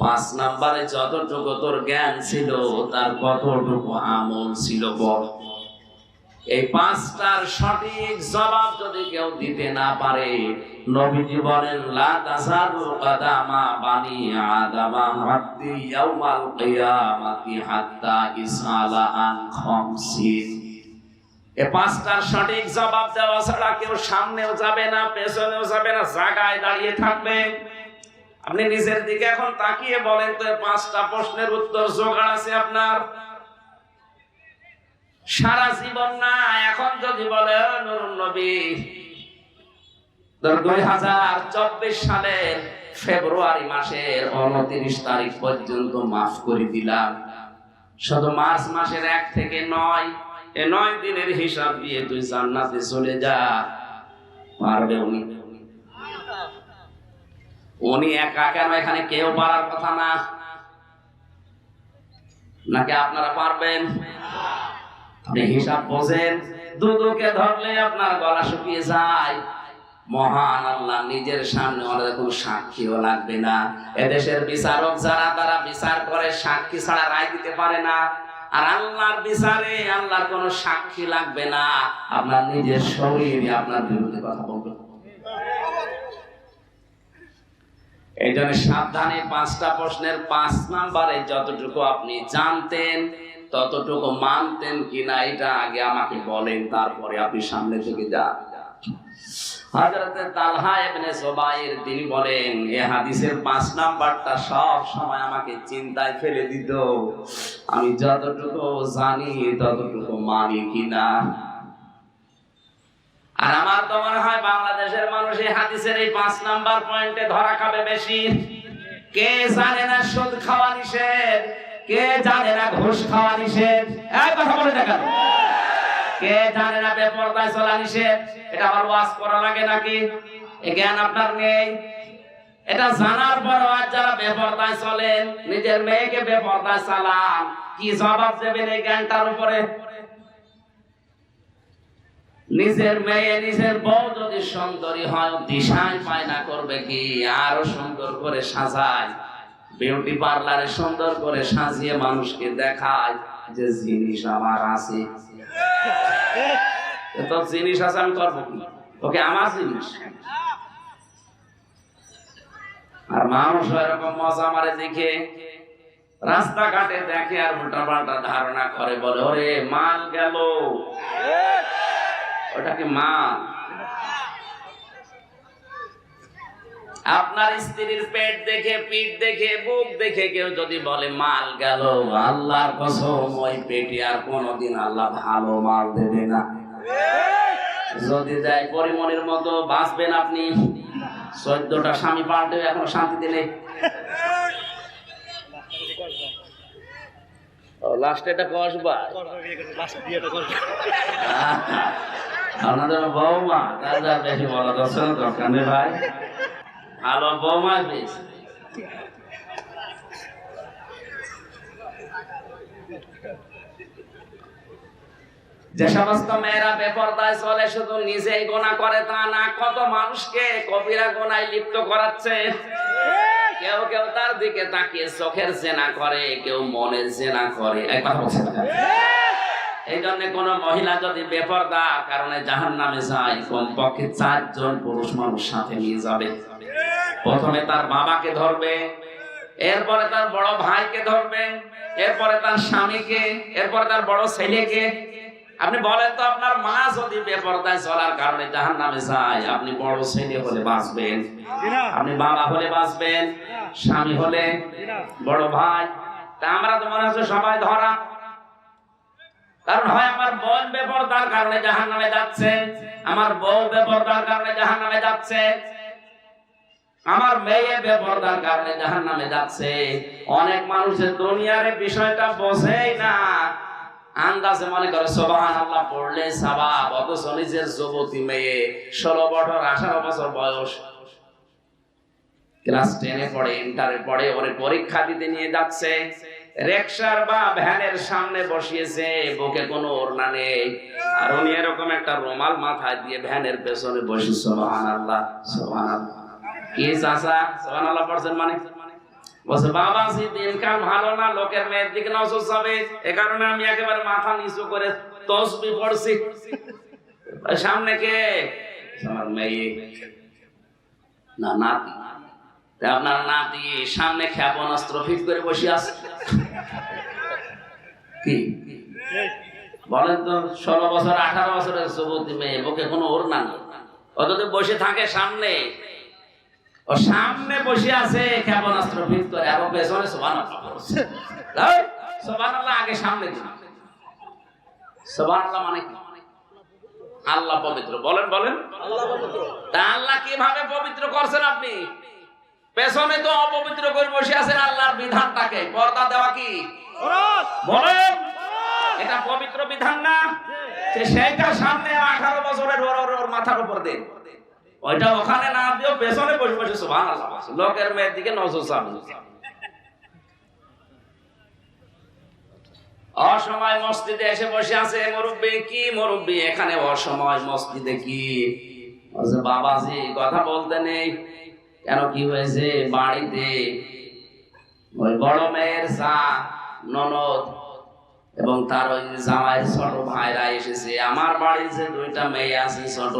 5 নম্বরে যতটুকু তোর জ্ঞান ছিল তার কতটুকু আমল ছিল বল। এই 5টার সঠিক জবাব যদি কেউ দিতে না পারে, নবীজি বলেন লা তাসারু কাদামা বানি আদামা হাত্তি ইয়াউমাল কিয়ামাতি হাত্তা ইসআলা আন খামসিন। এই 5টার সঠিক জবাব দেওয়া ছাড়া কেউ সামনেও যাবে না, পেছনেও যাবে না, জায়গায় দাঁড়িয়ে থাকবে। আপনি নিজের দিকে এখন তাকিয়ে বলেন তো, 5টা প্রশ্নের উত্তর জোগাড় আছে আপনার? সারা জীবন না। এখন যদি বলে নরুন নবী 2024 সালের ফেব্রুয়ারি মাসের 29 তারিখ পর্যন্ত মাফ করে দিলাম, শুধু মার্চ মাসের 1 থেকে 9, এই 9 দিনের হিসাব দিয়ে তুই জান্নাতে চলে যা, পারবে উনি? উনি একা কেন? এখানে কেউ পারার কথা না, নাকি আপনারা পারবেন? আপনি হিসাব বোঝেন। দুদুকে ধরলে আপনার গলা শুকিয়ে যায়। মহান আল্লাহ নিজের সামনে আমাদের কোনো সাক্ষীও লাগবে না। এদেশের বিচারক যারা, তারা বিচার করে সাক্ষী ছাড়া রায় দিতে পারে না। আর আল্লাহর বিচারে আল্লাহর কোনো সাক্ষী লাগবে না, আপনার নিজের শরীরই আপনার বিরুদ্ধে কথা বলবে। এই জন্য সাবধানে। 5টা প্রশ্নের 5 নম্বরে যতটুকু আপনি জানতেন ততটুকু মানতেন কিনা এটা আগে আমাকে বলেন, তারপরে আপনি সামনে থেকে যান। হযরত তালহা ইবনে জুবাইর তিনি বলেন, এই হাদিসের 5 নাম্বারটা সব সময় আমাকে চিন্তায় ফেলে দিত, আমি যতটুকু জানি ততটুকু মানি কিনা। আর আমার তো মনে হয় বাংলাদেশের মানুষ এই হাদিসের এই 5 নাম্বার পয়েন্টে ধরা খাবে বেশি। কে জানে না সুদ খাওয়া নিষেধ? কে জানে না ঘুষ খাওয়া নিষেধ? এই কথা বলে না কেন? কে জানে না বেপরদায় চলা নিষেধ? এটা আবার ওয়াজ করা লাগে নাকি? এই জ্ঞান আপনার নেই। এটা জানার পরও আজ যারা বেপরদায় চলেন, নিজের মেয়েকে বেপরদায় চালান, কি জবাব দেবেন এই জ্ঞানটার উপরে? নিজের মেয়ে নিজের বউ যদি সুন্দরী হয় দিশায় পায়না করবে কি আরো সুন্দর করে সাজায়, বিউটি পার্লারে সুন্দর করে সাজিয়ে মানুষকে দেখায় যে জিনিস আমার আছে। তো জিনিস আছে আমি করবো কি, ওকে আমার জিনিস। আর মানুষ এরকম মজা মারে দেখে রাস্তাঘাটে দেখে আর উল্টা পাল্টা ধারণা করে, বলে ওরে মাল গেল, ওটাকে মাল। আপনার স্ত্রীর পেট দেখে, পিঠ দেখে, বুক দেখে কেউ যদি বলে মাল গেল, আল্লাহর কসম ওই পেটে আর কোনদিন আল্লাহ ভালো মাল দেবে না। যদি দেয় পরিমণির মতো বাঁচবেন আপনি। 14টা স্বামী পাল্টে এখন শান্তিতে নেই। লাস্ট এটা কসবা আপনাদের বৌমা, তার বেশি বলা দর্শন দরকার নেই ভাই, ভালো বৌমা বেশি। যে সমস্ত মেয়েরা বেপরদায় চলে শুধু নিজেই গোনা করে তা না, কত মানুষকে কবিরা গোনায় লিপ্ত করাচ্ছে। কেউ কেউ তার দিকে তাকিয়ে চোখের জেনা করে, কেউ মনের জেনা করে। একবার বলছেন এই জন্য কোন মহিলা যদি বেপরদা কারণে জাহান্নামে যায়, কমপক্ষে 4 জন পুরুষ মানুষ সাথে নিয়ে যাবে। প্রথমে তার বাবাকে ধরবে, এরপরে তার বড় ভাইকে ধরবে, এরপরে তার স্বামীকে, এরপরে তার বড় ছেলেকে। আপনি বলেন তো, আপনার মা যদি বেপরদায় চলার কারণে জাহান্নামে যায়, আপনি বড় ছেলে হলে বাঁচবেন, আপনি বাবা হলে বাঁচবেন, স্বামী হলে, বড় ভাই। তা আমরা তো মনে হচ্ছে সবাই ধরা। কারণ হয় আমার বোন বেপরদার কারণে জাহান্নামে যাচ্ছে, আমার বউ বেপরদার কারণে জাহান্নামে যাচ্ছে, আমার মেয়ে বেপরদার কারণে জাহান্নামে যাচ্ছে। অনেক মানুষের দুনিয়ার বিষয়টা বোঝেই না, আন্দাজে মনে করে সুবহানাল্লাহ পড়লে সওয়াব, অথচ নিজের যুবতী মেয়ে 16 বছর 18 বছর বয়স, ক্লাস 10-এ পড়ে, ইন্টারে পড়ে, ওরে পরীক্ষা দিতে নিয়ে যাচ্ছে, রিকশার বা ভ্যানের সামনে বসিয়েছে, বুকে কোনো ওড়না নেই, আর উনি এরকম একটা রুমাল মাথায় দিয়ে ভ্যানের পেছনে বসে সুবহানাল্লাহ সুবহানাল্লাহ। কি চাচা সুবহানাল্লাহ পড়ছেন মানে? বলছে বাবা জি দিনকাল ভালো না, লোকের মেয়ের দিকে নজর যাবে, এ কারণে আমি একেবারে মাথা নিচু করে তাসবিহ পড়ছি। সামনে কে? আমার মেয়ে না নাতি। আপনার নাতি সামনে ক্ষেপণাস্ত্র ফিট করে বসে আছে। কি বলেন তো, 16 বছর 18 বছরের যুবতী মেয়ে, বুকে কোনো ওড়না নেই, ও যদি বসে থাকে সামনে, ও সামনে বসে আছে ক্ষেপণাস্ত্র ফিট করে, আর পেছনে সুবহানাল্লাহ পড়ছে। সুবহানাল্লাহ আগে সামনে দিন। সুবহানাল্লাহ মানে কি? আল্লাহ পবিত্র। বলেন বলেন আল্লাহ পবিত্র। তা আল্লাহ কিভাবে পবিত্র করছেন আপনি? পেছনে তো অপবিত্র করে বসে আছেন আল্লাহর বিধানটাকে। পর্দা দেওয়া কি ফরজ? বলেন এটা পবিত্র বিধান না? সেইটা সামনে 18 বছরের ওর মাথার উপর দেন, ওইটা ওখানে না দিও, পেছনে বসে বসে সুবহানাল্লাহ, লোকের মেয়ের দিকে নজর যাবে। অসময় মসজিদে এসে বসে আছে মুরব্বি। কি মুরব্বি এখানে অসময় মসজিদে? কি বাবাজি কথা বলতে নেই কেন? কি হয়েছে? বাড়িতে ওই বড় মেয়ের চা ননদ এবং তার ওই জামাইয়ের ছোট ভাইরা এসেছে। আমার বাড়ির যে 2টা মেয়ে আছে ছোট,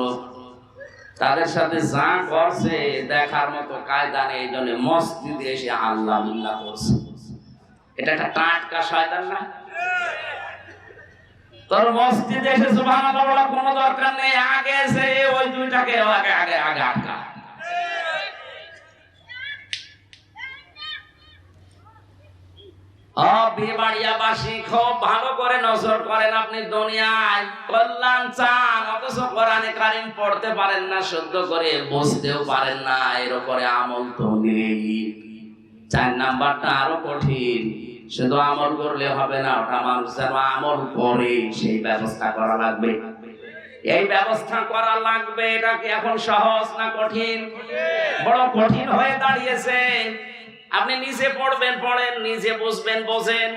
তাদের সাথে যা করছে দেখার মতো কায়দা নেই। এই জন্য মসজিদে এসে আল্লাহ বিল্লাহ করছে। এটা একটা টাটকা শয়তান না? তোর মসজিদে এসে সুবহানাল্লাহ বলার কোনো দরকার নেই, আগে এসে ওই 2টাকে আগে আগে আগে আটকা। বিয়েবাড়িয়াবাসী খুব ভালো করে নজর করেন। আপনি দুনিয়ায় কল্যাণ চান, অথচ কোরআনে কারিম পড়তে পারেন না, শুদ্ধ করে বুঝতেও পারেন না, এর উপরে আমল তো নেই। 4 নাম্বারটা আরো কঠিন। শুধু আমল করলে হবে না, ওটা মানুষ যেন আমল করে সেই ব্যবস্থা করা লাগবে। এই ব্যবস্থা করা লাগবে। এটা কি এখন সহজ না কঠিন? বড় কঠিন হয়ে দাঁড়িয়েছে। আপনি নিজে পড়বেন, পড়েন, নিজে বুঝবেন, বোঝেন।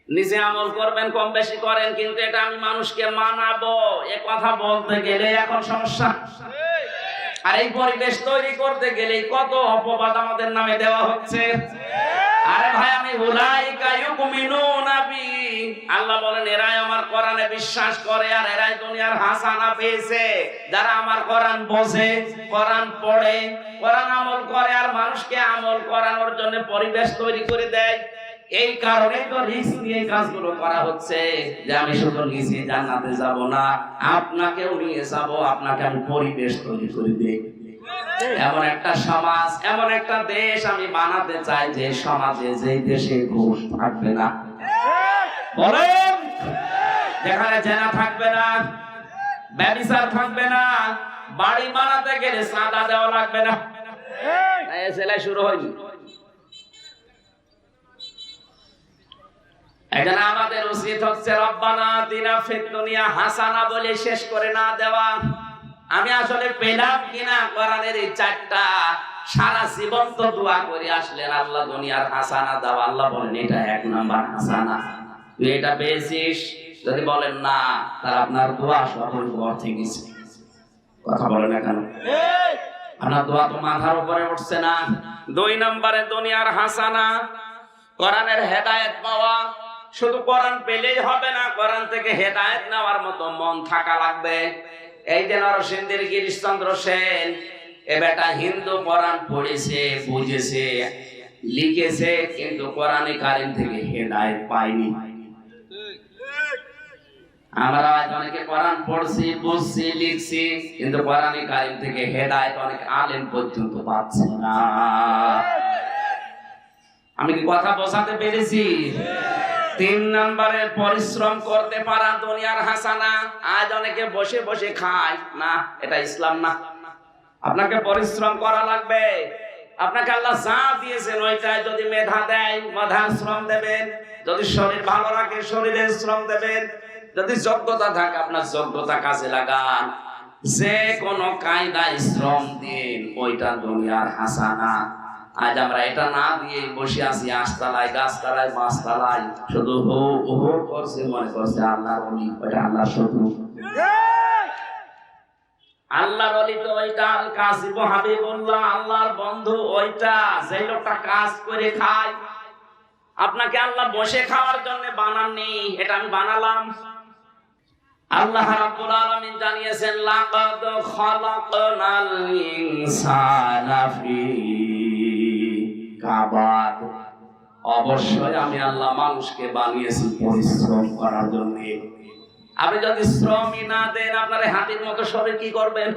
নিজে আমল করবেন, কম বেশি করেন, কিন্তু এটা আমি মানুষকে মানাবো এ কথা বলতে গেলে এখন সমস্যা। আর এই পরিবেশ তৈরি করতে গেলে কত অপবাদ আমাদের নামে দেওয়া হচ্ছে। আরে ভাই, আমি উলাইকা ইউমিনুনা বি, আল্লাহ বলেন এরাই আমার কোরআনে বিশ্বাস করে আর এরাই দুনিয়ার হাসানা পেয়েছে। যারা আমার কোরআন বোঝে, কোরআন পড়ে, কোরআন আমল করে আর মানুষকে আমল করানোর জন্য পরিবেশ তৈরি করে দেয়। এই কারণেই তো রিস্ক নিয়ে কাজগুলো করা হচ্ছে, যে আমি শুধু নিজে জান্নাতে যাব না, আপনাকেও নিয়ে যাব, আপনাকে আমি পরিবেশ তৈরি করে দেই। এমন একটা সমাজ, এমন একটা দেশ আমি বানাতে চাই যে সমাজে, যে দেশে ঘুষ থাকবে না, বলেন, যেখানে জেনা থাকবে না, ব্যভিচার থাকবে না, বাড়ি বানাতে গেলে চাঁদা দেওয়া লাগবে না। এই সেলাই শুরু হয়নি। এখানে আমাদের উচিত হচ্ছে রব্বানা আতিনা ফিদ দুনিয়া হাসানা বলে শেষ করে না দেওয়া। আমি আসলে পেলাম কিনা কোরআনের এই চারটা, সারা জীবন তো দোয়া করে আসলেন আল্লাহ দুনিয়ার হাসানা দাও, আল্লাহ বলেন এটা 1 নাম্বার হাসানা, তুই এটা পেয়েছিস। যদি বলেন না, তার আপনার দোয়া সফল অর্থে গেছে। কথা বলেন না কেন? আপনার দোয়া তো মাথার উপরে উঠছে না। 2 নম্বরে দুনিয়ার হাসানা, কোরআনের হেদায়েত পাওয়া। শুধু কোরআন পেলেই হবে না, কোরআন থেকে হেদায়েত নেওয়ার মতো মন থাকা লাগবে। এই যে নরসিংদীর গিরিশচন্দ্র সেন, এ বেটা হিন্দু, কোরআন পড়েছে, বুঝেছে, লিখেছে, কিন্তু কোরআনে কারিম থেকে হেদায়েত পায়নি। আমরা অনেকে কোরআন পড়ছি, বুঝছি, লিখছি, কিন্তু কোরআনে কারিম থেকে হেদায়েত অনেক আলেম পর্যন্ত পাচ্ছে না। আমি কি কথা বোঝাতে পেরেছি? 3 নম্বরে পরিশ্রম করতে পারা দুনিয়ার হাসানা। আজ অনেকে বসে বসে খায় না, এটা ইসলাম না। আপনাকে পরিশ্রম করা লাগবে। আপনাকে আল্লাহ যা দিয়েছেন ওইটাই, যদি মেধা দেয় মেধার শ্রম দেবেন, যদি শরীর ভালো রাখে শরীরের শ্রম দেবেন, যদি যোগ্যতা থাকে আপনার যোগ্যতা কাজে লাগান, যে কোনো কায়দায় শ্রম দিন, ওইটা দুনিয়ার হাসানা। আজ আমরা এটা না দিয়ে বসে আছি আশতলায়, গাছতলায়, মাছতলায়, শুধু হো হো করছে, মনে করছে আল্লাহর ওলি, ওইটা আল্লাহর শত্রু। আল্লাহর ওলি তো ওইটা, আল কাসিব হাবিবুল্লাহ, আল্লাহর বন্ধু ওইটা, যে লোকটা কাজ করে খায়। আপনাকে আল্লাহ বসে খাওয়ার জন্য বানাননি, এটা আমি বানালাম। আল্লাহ রাব্বুল আলামিন জানিয়েছেন, লাকাদ খালাকনাল ইনসানা ফি কাবাদ, অবশ্যই আমি আল্লাহ মানুষকে বানিয়েছি পরিশ্রম করার জন্য। আপনি যদি শ্রমই না দেন, আপনার হাতির মতো শরীর কি করবেন?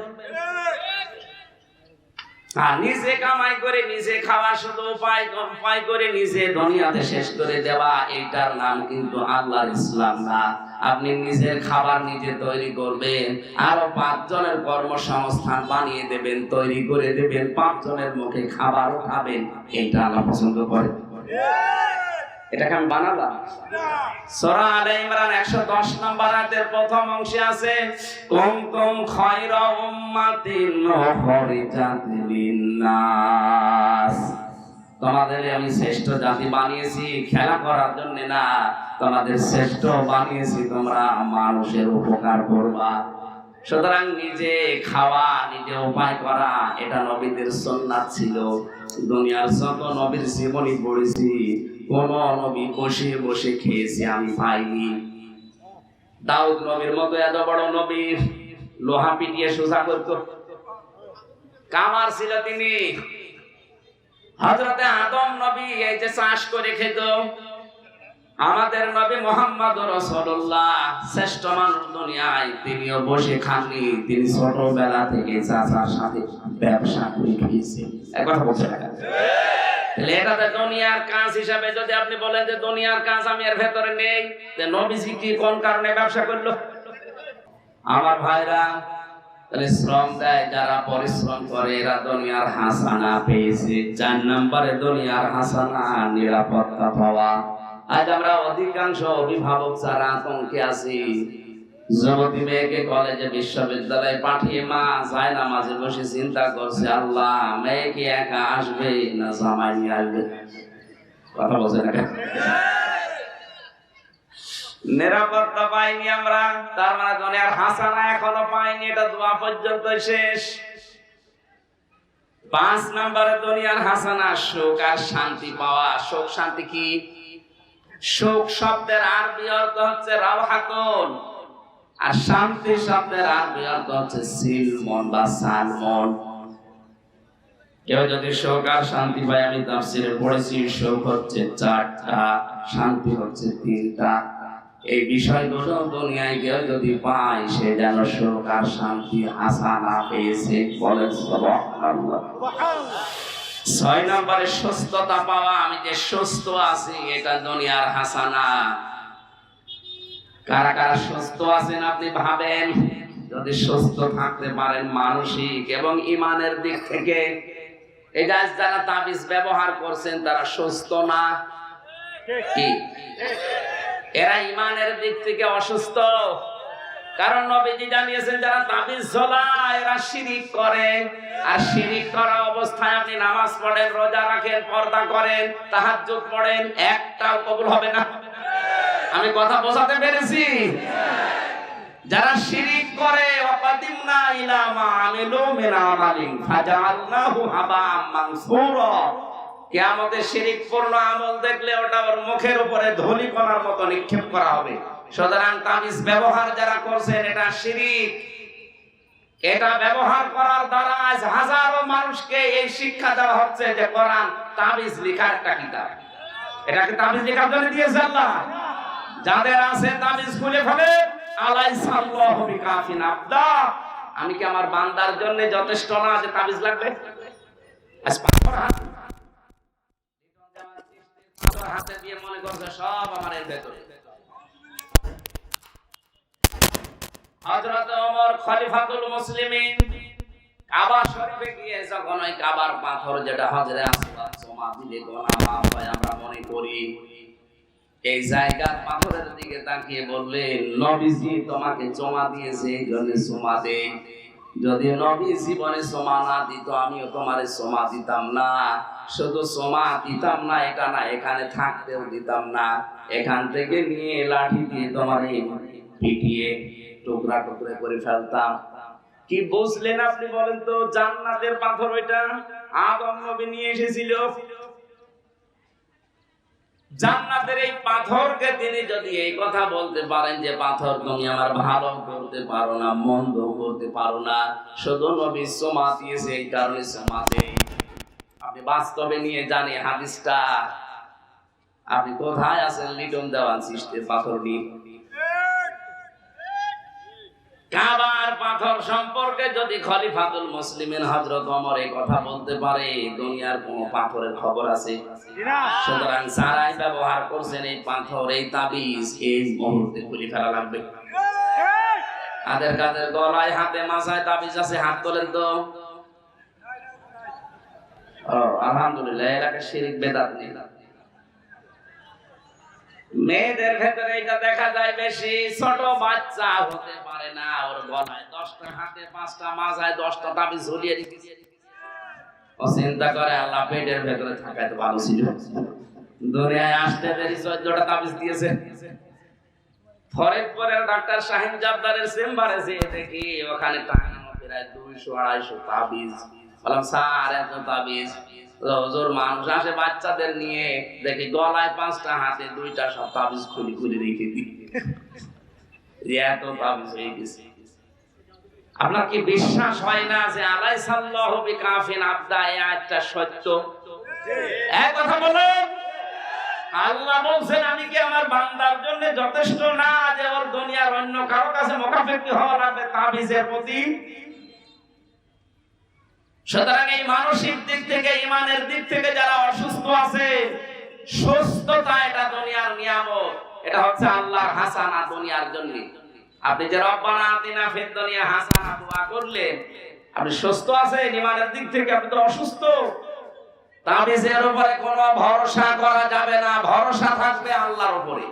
নিজে কামাই করে নিজে খাওয়া, শুধু উপায় করে নিজে দুনিয়াতে শেষ করে দেওয়া, এইটার নাম কিন্তু আল্লাহর ইসলাম না। আপনি নিজের খাবার নিজে তৈরি করবেন, আরো 5 জনের কর্মসংস্থান বানিয়ে দেবেন, তৈরি করে দেবেন, 5 জনের মুখে খাবারও খাবেন, এইটা আল্লাহ পছন্দ করে। এটাকে আমি বানালাম। সূরা আলে ইমরান 110 নম্বর আয়াতের প্রথম অংশে আছে, কুনতুম খায়রা উম্মাতিন উখরিজাত লিন-নাস, তোমাদের আমি শ্রেষ্ঠ জাতি বানিয়েছি খেলা করার জন্য না, তোমাদের শ্রেষ্ঠ বানিয়েছি তোমরা মানুষের উপকার করবা। সুতরাং নিজে খাওয়া, নিজে উপায় করা, এটা নবীদের সুন্নাত ছিল। দুনিয়ার যত নবীর জীবনী পড়েছি, কোন নবী বসে বসে খেয়েছে আমি পাইনি। দাউদ নবীর মতো এত বড় নবী লোহা পিটিয়ে সোজা করত, কামার ছিল তিনি। হযরতে আদম নবী এই যে চাষ করে খেত। আমাদের নবী মুহাম্মদ রাসূলুল্লাহ শ্রেষ্ঠ মানুষ দুনিয়ায়, তিনিও বসে খাননি, তিনি ছোটবেলা থেকে চাচার সাথে ব্যবসা করে খেয়েছেন। একবার বলছে না? এটাতে দুনিয়ার কাজ হিসাবে যদি আপনি বলেন যে দুনিয়ার কাজ আমি এর ভেতরে নেই, যে নবীজি কি কোন কারণে ব্যবসা করলো? আমার ভাইরা, তাহলে শ্রম দেয় যারা, পরিশ্রম করে, এরা দুনিয়ার হাসানা পেয়েছে। 4 নম্বরে দুনিয়ার হাসানা নিরাপত্তা পাওয়া। আজ আমরা অধিকাংশ অভিভাবক যারা আতঙ্কে আছি, যুবতী মেয়েকে কলেজে বিশ্ববিদ্যালয়ে পাঠিয়ে মা যায় না, মাঝে বসে চিন্তা করছে, আল্লাহ মেয়ে কি একা আসবে না জামাই নিয়ে আসবে? কথা বলছে না? নিরাপত্তা পাইনি আমরা, তার মানে দুনিয়ার হাসানা এখনো পাইনি, এটা দোয়া পর্যন্ত শেষ। 5 নম্বরে দুনিয়ার হাসানা সুখ আর শান্তি পাওয়া। সুখ শান্তি কি? সুখ শব্দের আরবি অর্থ হচ্ছে রাওহাতুন, আর শান্তি শব্দের আরবি অর্থ হচ্ছে সিলমন বা সালমন। কেউ যদি সুখ আর শান্তি পায়, আমি তাফসীরে পড়েছি সুখ হচ্ছে 4টা, শান্তি হচ্ছে 3টা। এই বিষয়গুলো দুনিয়ায় কেউ যদি পায়, সে যেন সুখ আর শান্তি হাসানা পেয়েছে। বলেন সুবহানাল্লাহ। 6 নম্বরে সুস্থতা পাওয়া। আমি যে সুস্থ আছি, এটা দুনিয়ার হাসানা। কারা কারা সুস্থ আছেন আপনি ভাবেন। যদি সুস্থ থাকতে পারেন মানসিক এবং ইমানের দিক থেকে, এই যারা তাবিজ ব্যবহার করছেন তারা সুস্থ না কি? এরা ইমানের দিক থেকে অসুস্থ। কারণ নবীজি জানিয়েছেন যারা তাবিজ ঝোলায় এরা শিরিক করে। আর শিরিক করা অবস্থায় আপনি নামাজ পড়েন, রোজা রাখেন, পর্দা করেন, তাহাজ্জুদ পড়েন, একটাও কবুল হবে না। আমি কথা বোঝাতে পেরেছি? যারা শিরিক করে, ওয়াকাদিমনা ইলা মা আমিলু মিন আমালিন ফাজআলনাহু হাবাআম মানসুরা, কিয়ামতে শিরিকপূর্ণ আমল দেখলে ওটা ওর মুখের উপরে ধূলিকণার মতো নিক্ষেপ করা হবে। সুতরাং তাবিজ ব্যবহার যারা করছেন এটা শিরিক। এটা ব্যবহার করার দ্বারা আজ হাজারো মানুষকে এই শিক্ষা দেওয়া হচ্ছে যে কোরআন তাবিজ লেখার একটা কিতাব। এটাকে তাবিজ লেখার জন্য দিয়েছে আল্লাহ। যাদের আছে তাবিজ খুলে ফেলে, আলাইসাল্লাহু বিকাফিন আবদা, আমি কি আমার বান্দার জন্য যথেষ্ট না যে তাবিজ লাগবে? আজ পাথর হাতে দিয়ে মনে করছে সব আমার এর ভেতরে। হযরত ওমর খলিফাতুল মুসলিমিন কাবা শরীফে গিয়ে যখন ওই কাবার পাথর যেটা হযরত আসওয়াদ জমা দিলে গোনা মাফ হয় আমরা মনে করি, এই জায়গার পাথরের দিকে তাকিয়ে বললেন, নবীজি তোমাকে জমা দিয়েছে এই জন্য জমা দে। যদি নবী জীবনে জমা না দিত, আমিও তোমারে জমা দিতাম না। শুধু জমা দিতাম না এটা না, এখানে থাকতেও দিতাম না। এখান থেকে নিয়ে লাঠি দিয়ে তোমারে পিটিয়ে টুকরা টুকরা করে ফেলতাম। কি বুঝলেন আপনি বলেন তো? জান্নাতের পাথর ওইটা আদম নবী নিয়ে এসেছিল। জান্নাতের এই পাথরকে তিনি যদি এই কথা বলতে পারেন যে পাথর তুমি আমার ভালো করতে পারো না, মন্দ করতে পারো না, শুধু নবী জমা দিয়েছে এই কারণে জমা দেই। আপনি বাস্তবে নিয়ে জানি হাদিসটা। আপনি কোথায় আছেন লিটন দেওয়ান সৃষ্টির পাথর নিয়ে? কাবার পাথর সম্পর্কে যদি খলিফাতুল মুসলিমিন হযরত ওমর এই কথা বলতে পারে, দুনিয়ার কোন পাথরের খবর আছে? সুতরাং যারাই ব্যবহার করছেন এই পাথর, এই তাবিজ, এই মুহূর্তে খুলে ফেলা লাগবে। কাদের কাদের গলায় হাতে মাথায় তাবিজ আছে হাত তোলেন তো। আলহামদুলিল্লাহ, এলাকায় শিরিক বেদাত নেই। মেয়েদের ভেতরে এটা দেখা যায় বেশি। ছোট বাচ্চা হতে পারে না, ওর গলায় 10টা হাতে 5টা মাথায় 10টা তাবিজ ঝুলিয়ে রেখেছে। ও চিন্তা করে আল্লাহ পেটের ভেতরে থাকায় তো ভালো ছিল, দুনিয়ায় আসতে দেরি 14টা তাবিজ দিয়েছে। ফরিদপুরের ডাক্তার শাহিন জাবদারের চেম্বারে যেয়ে দেখি ওখানে টাঙানো প্রায় 200-250 তাবিজ। বললাম স্যার এত তাবিজ? হুজুর মানুষ আসে বাচ্চাদের নিয়ে, দেখি গলায় 5টা হাতে 2টা সব তাবিজ খুলি খুলি রেখে দিই। এত তাবিজ হয়ে গেছে। আপনার কি বিশ্বাস হয় না যে আলাইসাল্লাহু বিকাফিন আবদা এই আয়াতটা সত্য? এক কথা বলেন, আল্লাহ বলছেন আমি কি আমার বান্দার জন্য যথেষ্ট না যে ওর দুনিয়ার অন্য কারো কাছে মুখাপেক্ষি হওয়া লাগবে তাবিজের প্রতি? সুতরাং এই মানসিক দিক থেকে, ইমানের দিক থেকে যারা অসুস্থ আছে, সুস্থতা এটা দুনিয়ার নিয়ামত, এটা হচ্ছে আল্লাহর হাসানা দুনিয়ার জন্য। আপনি যে রব্বানা আতিনা ফিদ দুনিয়া হাসানা দোয়া করলেন, আপনি সুস্থ আছেন ইমানের দিক থেকে, আপনি তো অসুস্থ। তাবিজের উপরে কোনো ভরসা করা যাবে না, ভরসা থাকবে আল্লাহর উপরে।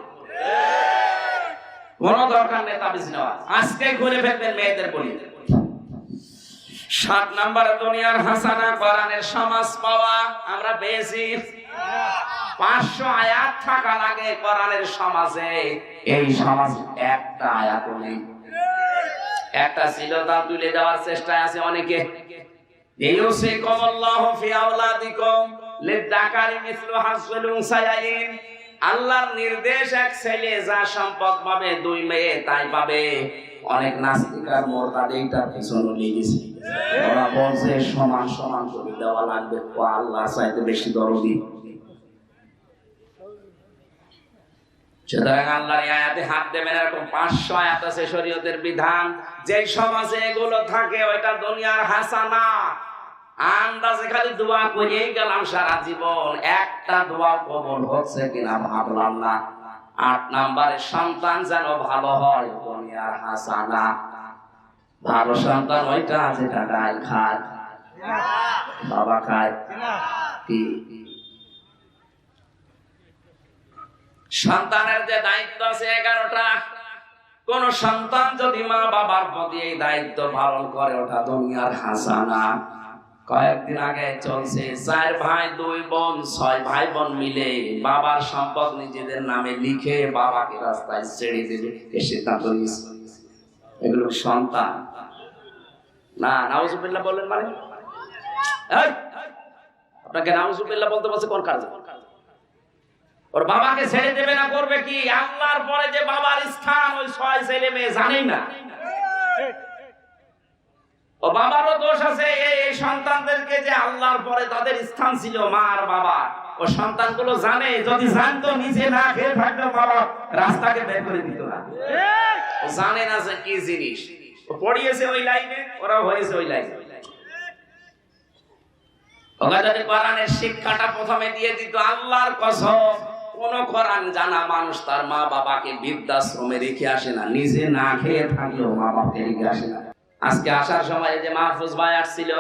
কোনো দরকার নেই তাবিজ নেওয়া, আজকে ঘুরে ফেলবেন মেয়েদের বলি। 7 নম্বরে দুনিয়ার হাসানা কোরআনের সমাজ পাওয়া আমরা পেয়েছি। 500 আয়াত থাকা লাগে কোরআনের সমাজে, এই সমাজ একটা আয়াত নেই। একটা ছিল তা তুলে দেওয়ার চেষ্টায় আছে অনেকে। ইউসিকুমুল্লাহু ফি আওলাদিকুম লিযাকারি মিসলু হাজ্জিল উনসায়াইন। আল্লাহর নির্দেশ, এক ছেলে যা সম্পদ পাবে, 2 মেয়ে তাই পাবে। অনেক নাস্তিক আর মুরতাদ এইটার পিছনে লেগেছে। ওরা বলছে সমান সমান করে দেওয়া লাগবে, ও আল্লাহ চাইতে বেশি দরদি। সুতরাং আল্লাহর আয়াতে হাত দেবেন, এরকম 500 আয়াত আছে শরীয়তের বিধান। যে সমাজে এগুলো থাকে ওইটা দুনিয়ার হাসানা। আন্দাজে খালি দোয়া করেই গেলাম সারা জীবন, একটা দোয়া কবুল হচ্ছে কিনা ভাবলাম না। 8 নম্বরে সন্তান যেন ভালো হয়, দুনিয়ার হাসানা। ভালো সন্তান ওইটা যেটা ডাল খায়, বাবা খায় কি। সন্তানের যে দায়িত্ব আছে 11টা, কোন সন্তান যদি মা বাবার প্রতি এই দায়িত্ব পালন করে, ওটা দুনিয়ার হাসানা। কয়েকদিন আগে চলছে 4 ভাই 2 বোন 6 ভাই বোন মিলে বাবার সম্পদ নিজেদের নামে লিখে বাবাকে রাস্তায় ছেড়ে দেবে, এই সিদ্ধান্ত নিয়েছে। এগুলো সন্তান না। নাউজুবিল্লাহ বললেন মানে আপনাকে নাউজুবিল্লাহ বলতে বলছে কোন কাজে? ওর বাবাকে ছেড়ে দেবে না, করবে কি? আল্লাহর পরে যে বাবার স্থান, ওই 6 ছেলে মেয়ে জানেই না। ও বাবারও দোষ আছে এই সন্তানদেরকে, যে আল্লাহর পরে তাদের স্থান ছিল মা আর বাবা। ও সন্তানগুলো জানে, যদি জানতো নিজে না খেয়ে থাকতো বাবা রাস্তাকে বের করে দিত না। ও জানে না যে কি জিনিস। ও পড়িয়েছে ওই লাইনে, ওরা হয়েছে ওই লাইনে। ওরা যদি কোরআনের শিক্ষাটা প্রথমে দিয়ে দিত, আল্লাহর কসম কোন কোরআন জানা মানুষ তার মা বাবাকে বৃদ্ধাশ্রমে রেখে আসে না, নিজে না খেয়ে থাকলেও মা বাবাকে রেখে আসে না। আজকে আসার সময় যে মাহফুজ ভাই আসছিল,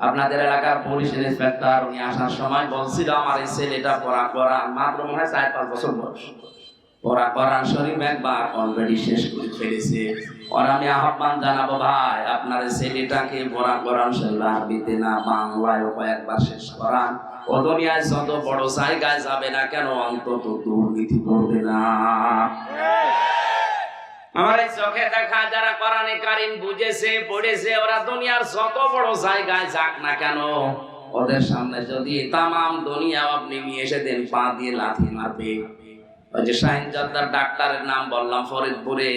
আপনাদের এলাকার পুলিশ ইন্সপেক্টর, উনি আসার সময় বলছিল আমার এই ছেলেটা পড়া কোরআন মাত্র মনে হয় 4-5 বছর বয়স, পড়া কোরআন শরীফ একবার অলরেডি শেষ করে ফেলেছে। আর আমি আহ্বান জানাবো, ভাই আপনার ছেলেটাকে পড়া কোরআন শরীফ আরবিতে না বাংলায় কয়েকবার শেষ করান। ও দুনিয়ায় যত বড় জায়গায় যাবে না কেন, অন্তত দুর্নীতি করবে না। আমার এই চোখে দেখা যারা কোরআনে কারীম বুঝেছে পড়েছে, ওরা দুনিয়ার যত বড় জায়গায় যাক না কেন, ওদের সামনে যদি তামাম দুনিয়া আপনি নিয়ে এসে দেন, পা দিয়ে লাথি মারবে। ওই যে শাহিন জর্দার ডাক্তারের নাম বললাম, ফরিদপুরে,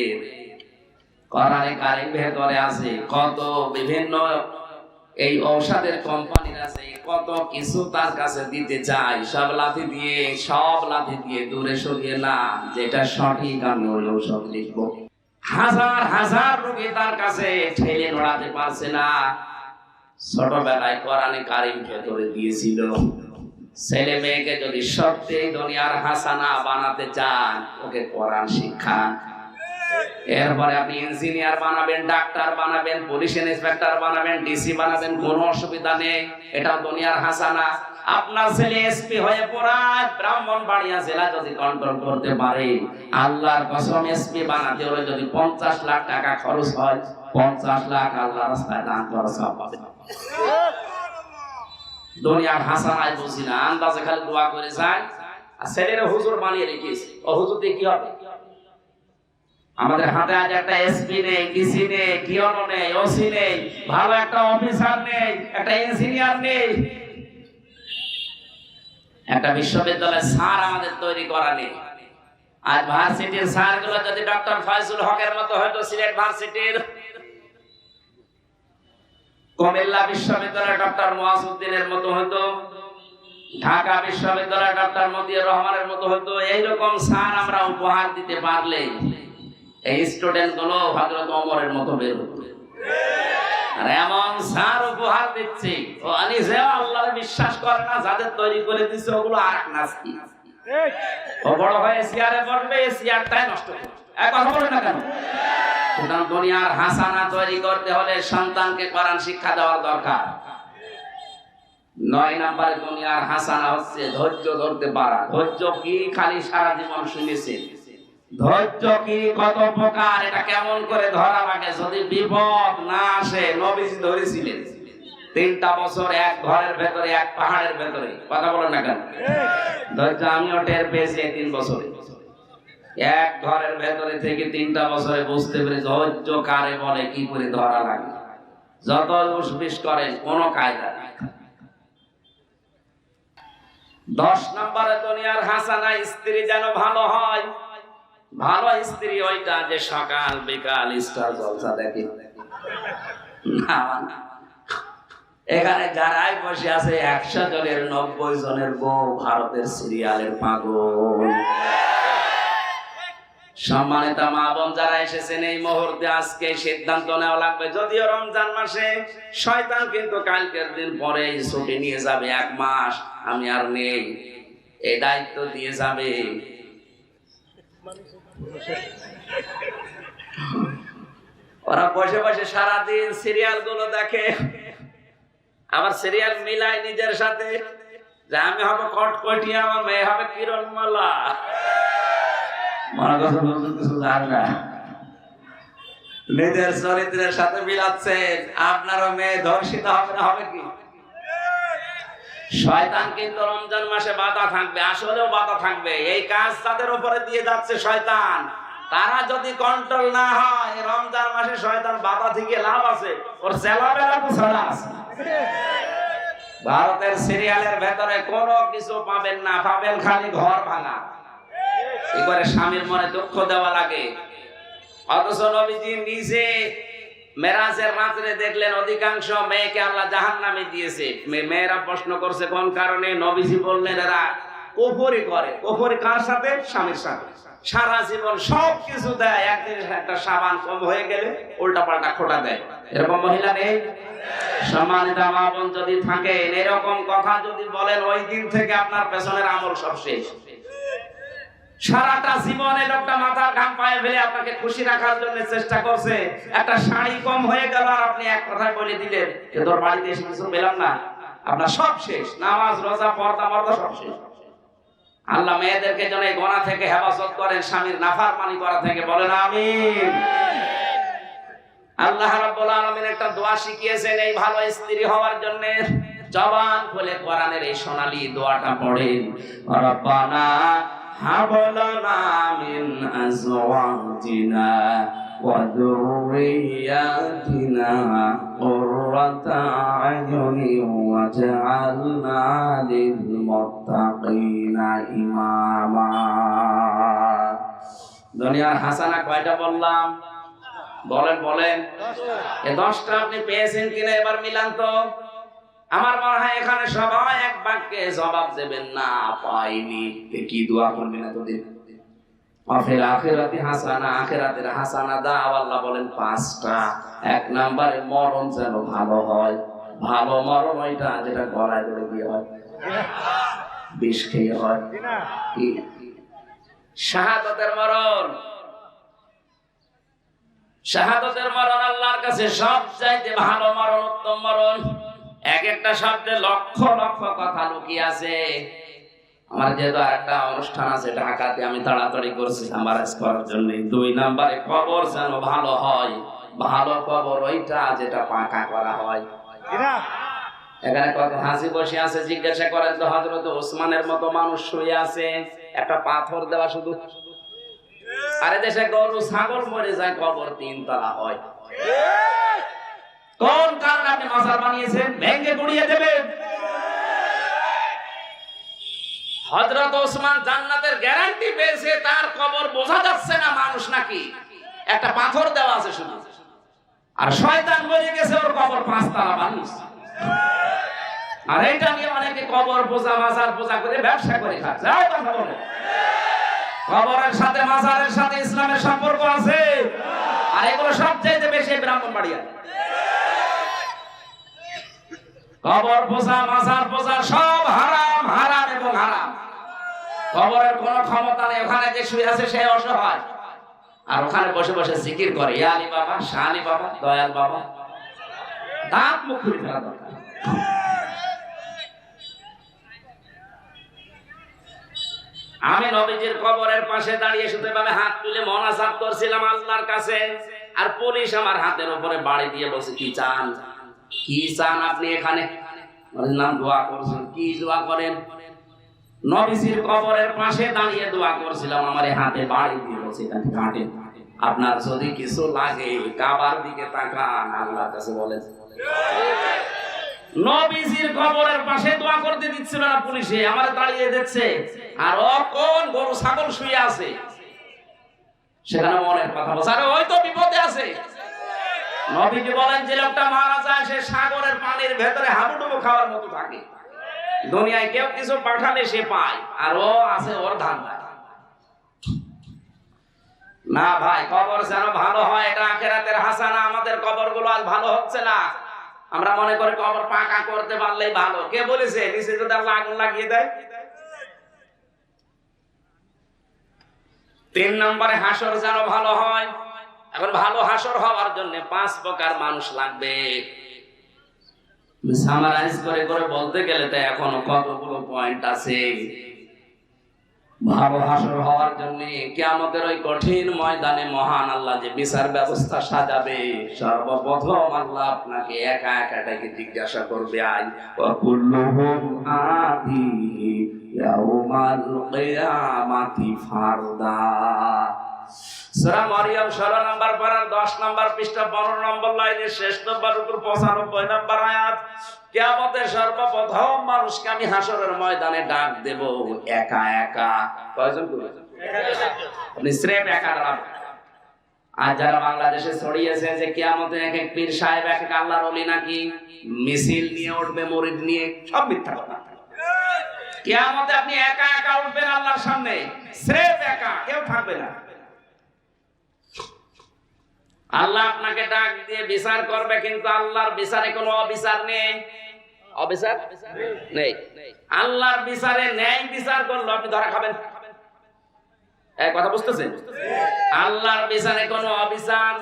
কোরআনে কারীম ভেতরে আছে কত বিভিন্ন এই ঔষধের কোম্পানি আছে, কত কিছু তার কাছে দিতে চাই, সব লাথি দিয়ে দূরে সরিয়ে না, যেটা সঠিক আমি ওই ঔষধ লিখবো। হাজার হাজার রোগী তার কাছে ঠেলে নড়াতে পারছে না। ছোটবেলায় কোরআনে কারীম ভেতরে দিয়েছিল। ছেলে মেয়েকে যদি সত্যি দুনিয়ার হাসানা বানাতে চান, ওকে কোরআন শিক্ষা। এরপরে আপনি ইঞ্জিনিয়ার বানাবেন, ডাক্তার বানাবেন, পুলিশ ইন্সপেক্টর বানাবেন, ডিসি বানাবেন, কোনো অসুবিধা নেই, এটা দুনিয়ার হাসানা। আপনার ছেলে এসপি হয়ে পড়ায় ব্রাহ্মণবাড়িয়া জেলা যদি কন্ট্রোল করতে পারে, আল্লাহর কসম এসপি বানাতে হলে যদি 50 লাখ টাকা খরচ হয়, 50 লাখ আল্লাহর রাস্তায় দান করা সওয়াব পাবে। দুনিয়ার হাসানায় বুঝি না, আন্দাজে খালি দোয়া করে যায়। আর ছেলেরা হুজুর বানিয়ে রেখেছে, ও হুজুর দিয়ে কি হবে? আমাদের হাতে আজ একটা এসপি নেই, ডিসি নেই, ডিওনো নেই, ওসি নেই, ভালো একটা অফিসার নেই, একটা ইঞ্জিনিয়ার নেই, একটা বিশ্ববিদ্যালয়ের স্যার আমাদের তৈরি করা নেই। আজ ভার্সিটির স্যার গুলো যদি ডক্টর ফয়জুল হকের মতো হয়তো, সিলেট ভার্সিটির, কুমিল্লা বিশ্ববিদ্যালয়ের ডক্টর মুয়াজ্জুদ্দিনের মতো হয়তো, ঢাকা বিশ্ববিদ্যালয়ের ডক্টর মতিউর রহমানের মতো হয়তো, এইরকম স্যার আমরা উপহার দিতে পারলে এই স্টুডেন্ট গুলো হযরত ওমরের মতো বের হবে। আর এমন স্যার উপহার দিচ্ছে, ও নিজে আল্লাহর বিশ্বাস করে না, যাদের তৈরি করে দিচ্ছে ওগুলো আরেক নাস্তিক। ও বড় হয়ে চেয়ারে বসবে, চেয়ারটাই নষ্ট করবে। এক কথা বলে না কেন? সুতরাং দুনিয়ার হাসানা তৈরি করতে হলে সন্তানকে কোরআন শিক্ষা দেওয়ার দরকার। 9 নম্বরে দুনিয়ার হাসানা হচ্ছে ধৈর্য ধরতে পারা। ধৈর্য কি খালি সারা জীবন শুনেছেন, ধৈর্য কি কত প্রকার, এটা কেমন করে ধরা লাগে। যদি বিপদ না আসে, নবীজি ধরেছিলেন 3টা বছর এক ঘরের ভেতরে, এক পাহাড়ের ভেতরে। কথা বলেন না কেন? ধৈর্য আমিও টের পেয়েছি 3 বছরে। এক ঘরের ভেতরে থেকে 3টা বছরে বুঝতে পেরে ধৈর্য কারে বলে, কি করে ধরা লাগে। যত উসবিস করেন কোনো কায়দা নেই। 10 নম্বরে দুনিয়ার হাসানা, স্ত্রী যেন ভালো হয়। ভালো স্ত্রী ওইটা যে সকাল বিকাল স্টার জলসা দেখে না। এখানে যারাই বসে আছে 100 জনের 90 জনের বউ ভারতের সিরিয়ালের পাগল। সম্মানিত মা বোন যারা এসেছেন, এই মুহূর্তে আজকে সিদ্ধান্ত নেওয়া লাগবে। যদিও রমজান মাসে শয়তান কিন্তু কালকের দিন পরে ছুটি নিয়ে যাবে, 1 মাস আমি আর নেই, এই দায়িত্ব দিয়ে যাবে। ওরা বসে বসে সারাদিন সিরিয়াল গুলো দেখে, আবার সিরিয়াল মিলায় নিজের সাথে, যে আমি হবে কটকটি, আমার মেয়ে হবে কিরণমালা। নিজের চরিত্রের সাথে মিলাচ্ছেন, আপনারও মেয়ে ধর্ষিত হবে না, হবে কি? শয়তান কিন্তু রমজান মাসে বাধা থাকবে, আসলেও বাধা থাকবে। এই কাজ তাদের উপরে দিয়ে যাচ্ছে শয়তান। তারা যদি কন্ট্রোল না হয়, রমজান মাসে শয়তান বাধা থেকে লাভ আছে, ওর চেলাবেলা তো ছড়া আছে। ভারতের সিরিয়ালের ভেতরে কোনো কিছু পাবেন না, পাবেন খালি ঘর ভাঙা। এবারে স্বামীর মনে দুঃখ দেওয়া লাগে। অথচ নবীজি নিজে মেরাজের রাত্রে দেখলেন অধিকাংশ মেয়েকে আল্লাহ জাহান্নামে দিয়েছে। মেয়েরা প্রশ্ন করছে কোন কারণে? নবীজি বললেন এরা কুফরি করে। কুফরি কার সাথে? স্বামীর সাথে। সারা জীবন সব কিছু দেয়, একদিন একটা সাবান কম হয়ে গেলে উল্টা পাল্টা খোটা দেয়। এরকম মহিলা নেই? সম্মানিত মা বোন যদি থাকেন, এরকম কথা যদি বলেন, ওই দিন থেকে আপনার পেছনের আমল সব শেষ। সারাটা জীবনে লোকটা মাথার ঘাম পায়ে ফেলে আপনাকে খুশি রাখার জন্য চেষ্টা করছে, একটা শাড়ি কম হয়ে গেল আর আপনি এক কথায় বলে দিলেন যে তোর বাড়িতে এসে কিছু পেলাম না, আপনার সব শেষ। নামাজ রোজা পর্দা মর্দা সব শেষ। আল্লাহ মেয়েদেরকে যেন এই গোনা থেকে হেফাজত করেন, স্বামীর নাফরমানি করা থেকে। বলেন আমিন। আল্লাহ রাব্বুল আলামিন একটা দোয়া শিখিয়েছেন এই ভালো স্ত্রী হওয়ার জন্য। জবান খুলে কোরআনের এই সোনালী দোয়াটা পড়েন, রব্বানা হাব লানা মিন আজওয়াজিনা ওয়া যুররিয়াতিনা কুররাতা আ'য়ুনিন ওয়াজআলনা লিল মুত্তাকিনা ইমামা। দুনিয়ার হাসানা কয়টা বললাম? বলেন বলেন। এই 10টা আপনি পেয়েছেন কিনা এবার মিলান তো। আমার মনে হয় এখানে সবাই এক বাক্যে জবাব দেবেন না, পাইনি। কি দোয়া করবেন এতদিন? আফিল আখিরাতি হাসানা, আখিরাতের হাসানা দাও। আল্লাহ বলেন 5টা। 1 নম্বরে মরণ যেন ভালো হয়। ভালো মরণ ওইটা যেটা গলায় ধরে দিয়ে হয়, বিষ খেয়ে হয়। কি? শাহাদাতের মরণ। শাহাদাতের মরণ আল্লাহর কাছে সবচাইতে ভালো মরণ, উত্তম মরণ। এক একটা শব্দে লক্ষ লক্ষ কথা লুকিয়ে আছে। আমার যেহেতু একটা অনুষ্ঠান আছে ঢাকাতে, আমি তাড়াতাড়ি করছি আমার করার জন্য। 2 নম্বরে কবর যেন ভালো হয়। ভালো কবর ওইটা যেটা পাকা করা হয়। এখানে কত হাসি বসে আছে, জিজ্ঞাসা করেন তো হযরত ওসমানের মতো মানুষ শুয়ে আছে, একটা পাথর দেওয়া শুধু। আরে দেশে গরু ছাগল মরে যায়, কবর 3 তলা হয়। কোন কারণে আপনি মাজার বানিয়েছেন? ভেঙে গুড়িয়ে দেবেন। হযরত ওসমান জান্নাতের গ্যারান্টি পেয়েছে, তার কবর বোঝা যাচ্ছে না মানুষ নাকি, একটা পাথর দেওয়া আছে শুধু। আর শয়তান বলে গেছে ওর কবর 5 তলা বানিয়েছে। আর এটা নিয়ে অনেকে কবর পূজা, মাজার পূজা করে ব্যবসা করে খাচ্ছে। যাও কথা বলে, কবরের সাথে মাজারের সাথে ইসলামের সম্পর্ক আছে। আর এগুলো সবচেয়ে বেশি ব্রাহ্মণবাড়িয়া। কবর পূজা, মাজার পূজা সব হারাম, হারাম এবং হারাম। কবরের কোনো ক্ষমতা নেই। ওখানে যে শুয়ে আছে সে অসহায়, আর ওখানে বসে বসে জিকির করে, ইয়া আলী বাবা, শাহ আলী বাবা, দয়াল বাবা। দাঁত মুখ খুলে ফেলা দরকার। আমি নবীজির কবরের পাশে দাঁড়িয়ে শুধু এভাবে হাত তুলে মোনাজাত করছিলাম আল্লাহর কাছে, আর পুলিশ আমার হাতের উপরে বাড়ি দিয়ে বসে, কি চান? কি চান আপনি এখানে? নাম দোয়া করছেন। কি দোয়া করেন? নবীজির কবরের পাশে দাঁড়িয়ে দোয়া করছিলাম, আমার হাতে বাড়ি দিয়ে বসে কাটে। আপনার যদি কিছু লাগে কাবার দিকে তাকান, আল্লাহর কাছে বলেন। নবীজির কবরের পাশে দোয়া করতে দিচ্ছিল না পুলিশে, আমার দাঁড়িয়ে দেখছে, আর ও কোন গরু ছাগল শুয়ে আছে সেখানে মনের কথা বলছে, আরে ওই তো বিপদে আছে। নবীজি বলেন যে লোকটা মারা যায় সে সাগরের পানির ভেতরে হাবুডুবু খাওয়ার মতো থাকে। দুনিয়ায় কেউ কিছু পাঠালে সে পায়, আর ও আছে ওর ধান না। ভাই কবর যেন ভালো হয়, এটা আখিরাতের হাসানা। আমাদের কবরগুলো আজ ভালো হচ্ছে না। আমরা মনে করি কবর পাকা করতে পারলেই ভালো। কে বলেছে নিচে যদি আল্লাহ আগুন লাগিয়ে দেয়? 3 নম্বরে হাসর যেন ভালো হয়। এখন ভালো হাসর হওয়ার জন্য 5 প্রকার মানুষ লাগবে। সামারাইজ করে করে বলতে গেলে তো এখনো কতগুলো পয়েন্ট আছে। ভালো হাসর হওয়ার জন্য কিয়ামতের ওই কঠিন ময়দানে মহান আল্লাহ যে বিচার ব্যবস্থা সাজাবে, সর্বপ্রথম আল্লাহ আপনাকে একা একা ডেকে জিজ্ঞাসা করবে, আই ওয়া কুল্লুহুম আতিহি ইয়াউমাল কিয়ামাতি ফারদা। সূরা মারইয়াম 16 নম্বর পারার 10 নম্বর পৃষ্ঠা 15 নম্বর লাইনের শেষ নম্বর উপর 95 নম্বর আয়াত। কিয়ামতের সর্বপ্রথম মানুষকে আমি হাসরের ময়দানে ডাক দেব একা একা। কয়জন করবে? আপনি স্রেফ একা দাঁড়াবেন। আর যারা বাংলাদেশে ছড়িয়েছে যে কিয়ামতে এক এক পীর সাহেব এক এক আল্লাহর ওলি নাকি মিছিল নিয়ে উঠবে মুরিদ নিয়ে, সব মিথ্যা কথা। কিয়ামতে আপনি একা একা উঠবেন আল্লাহর সামনে, স্রেফ একা, কেউ থাকবে না। আল্লাহ আপনাকে ডাক দিয়ে বিচার করবে, কিন্তু আল্লাহর বিচারে কোনো অবিচার নেই। অবিচার নেই। আল্লাহর বিচারে ন্যায় বিচার করলে আপনি ধরা খাবেন। এই কথা বুঝতেছেন? আল্লাহর বিচারে কোনো অবিচার,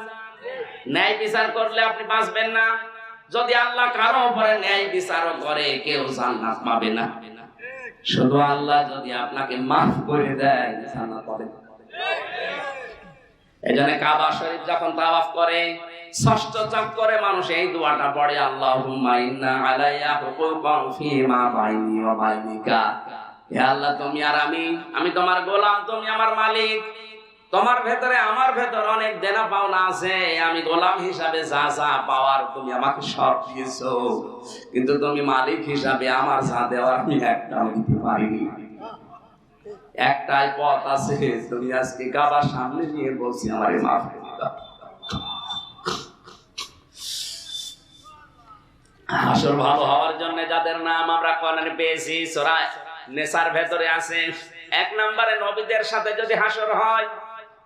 ন্যায় বিচার করলে আপনি বাঁচবেন না। যদি আল্লাহ কারো উপরে ন্যায় বিচারও করে কেউ জান্নাত পাবে না। শুধু আল্লাহ যদি আপনাকে মাফ করে দেয় জান্নাত পাবেন। এজন্য কাবা শরীফ যখন তাওয়াফ করে 6ষ্ঠ চক্করে মানুষ এই দোয়াটা পড়ে, আল্লাহুম্মা ইন্না আলাইয়া হুকুকান ফীমা বাইনি ওয়া বাইনিকা। হে আল্লাহ, তুমি আর আমি তোমার গোলাম, তুমি আমার মালিক। তোমার ভেতরে আমার ভেতর অনেক দেনা পাওনা আছে। আমি গোলাম হিসাবে যা যা পাওয়ার তুমি আমাকে সব দিয়েছো, কিন্তু তুমি মালিক হিসাবে আমার যা দেওয়ার আমি একটাও দিতে পারিনি। একটাই পথ আছে, তুমি আজকে কাবার সামনে নিয়ে বলছি আমারে মাফ করে দাও। হাসর ভালো হওয়ার জন্য যাদের নাম আমরা কোরআনে পেয়েছি সূরা নেসার ভেতরে আছে। 1 নম্বরে নবীদের সাথে যদি হাসর হয়,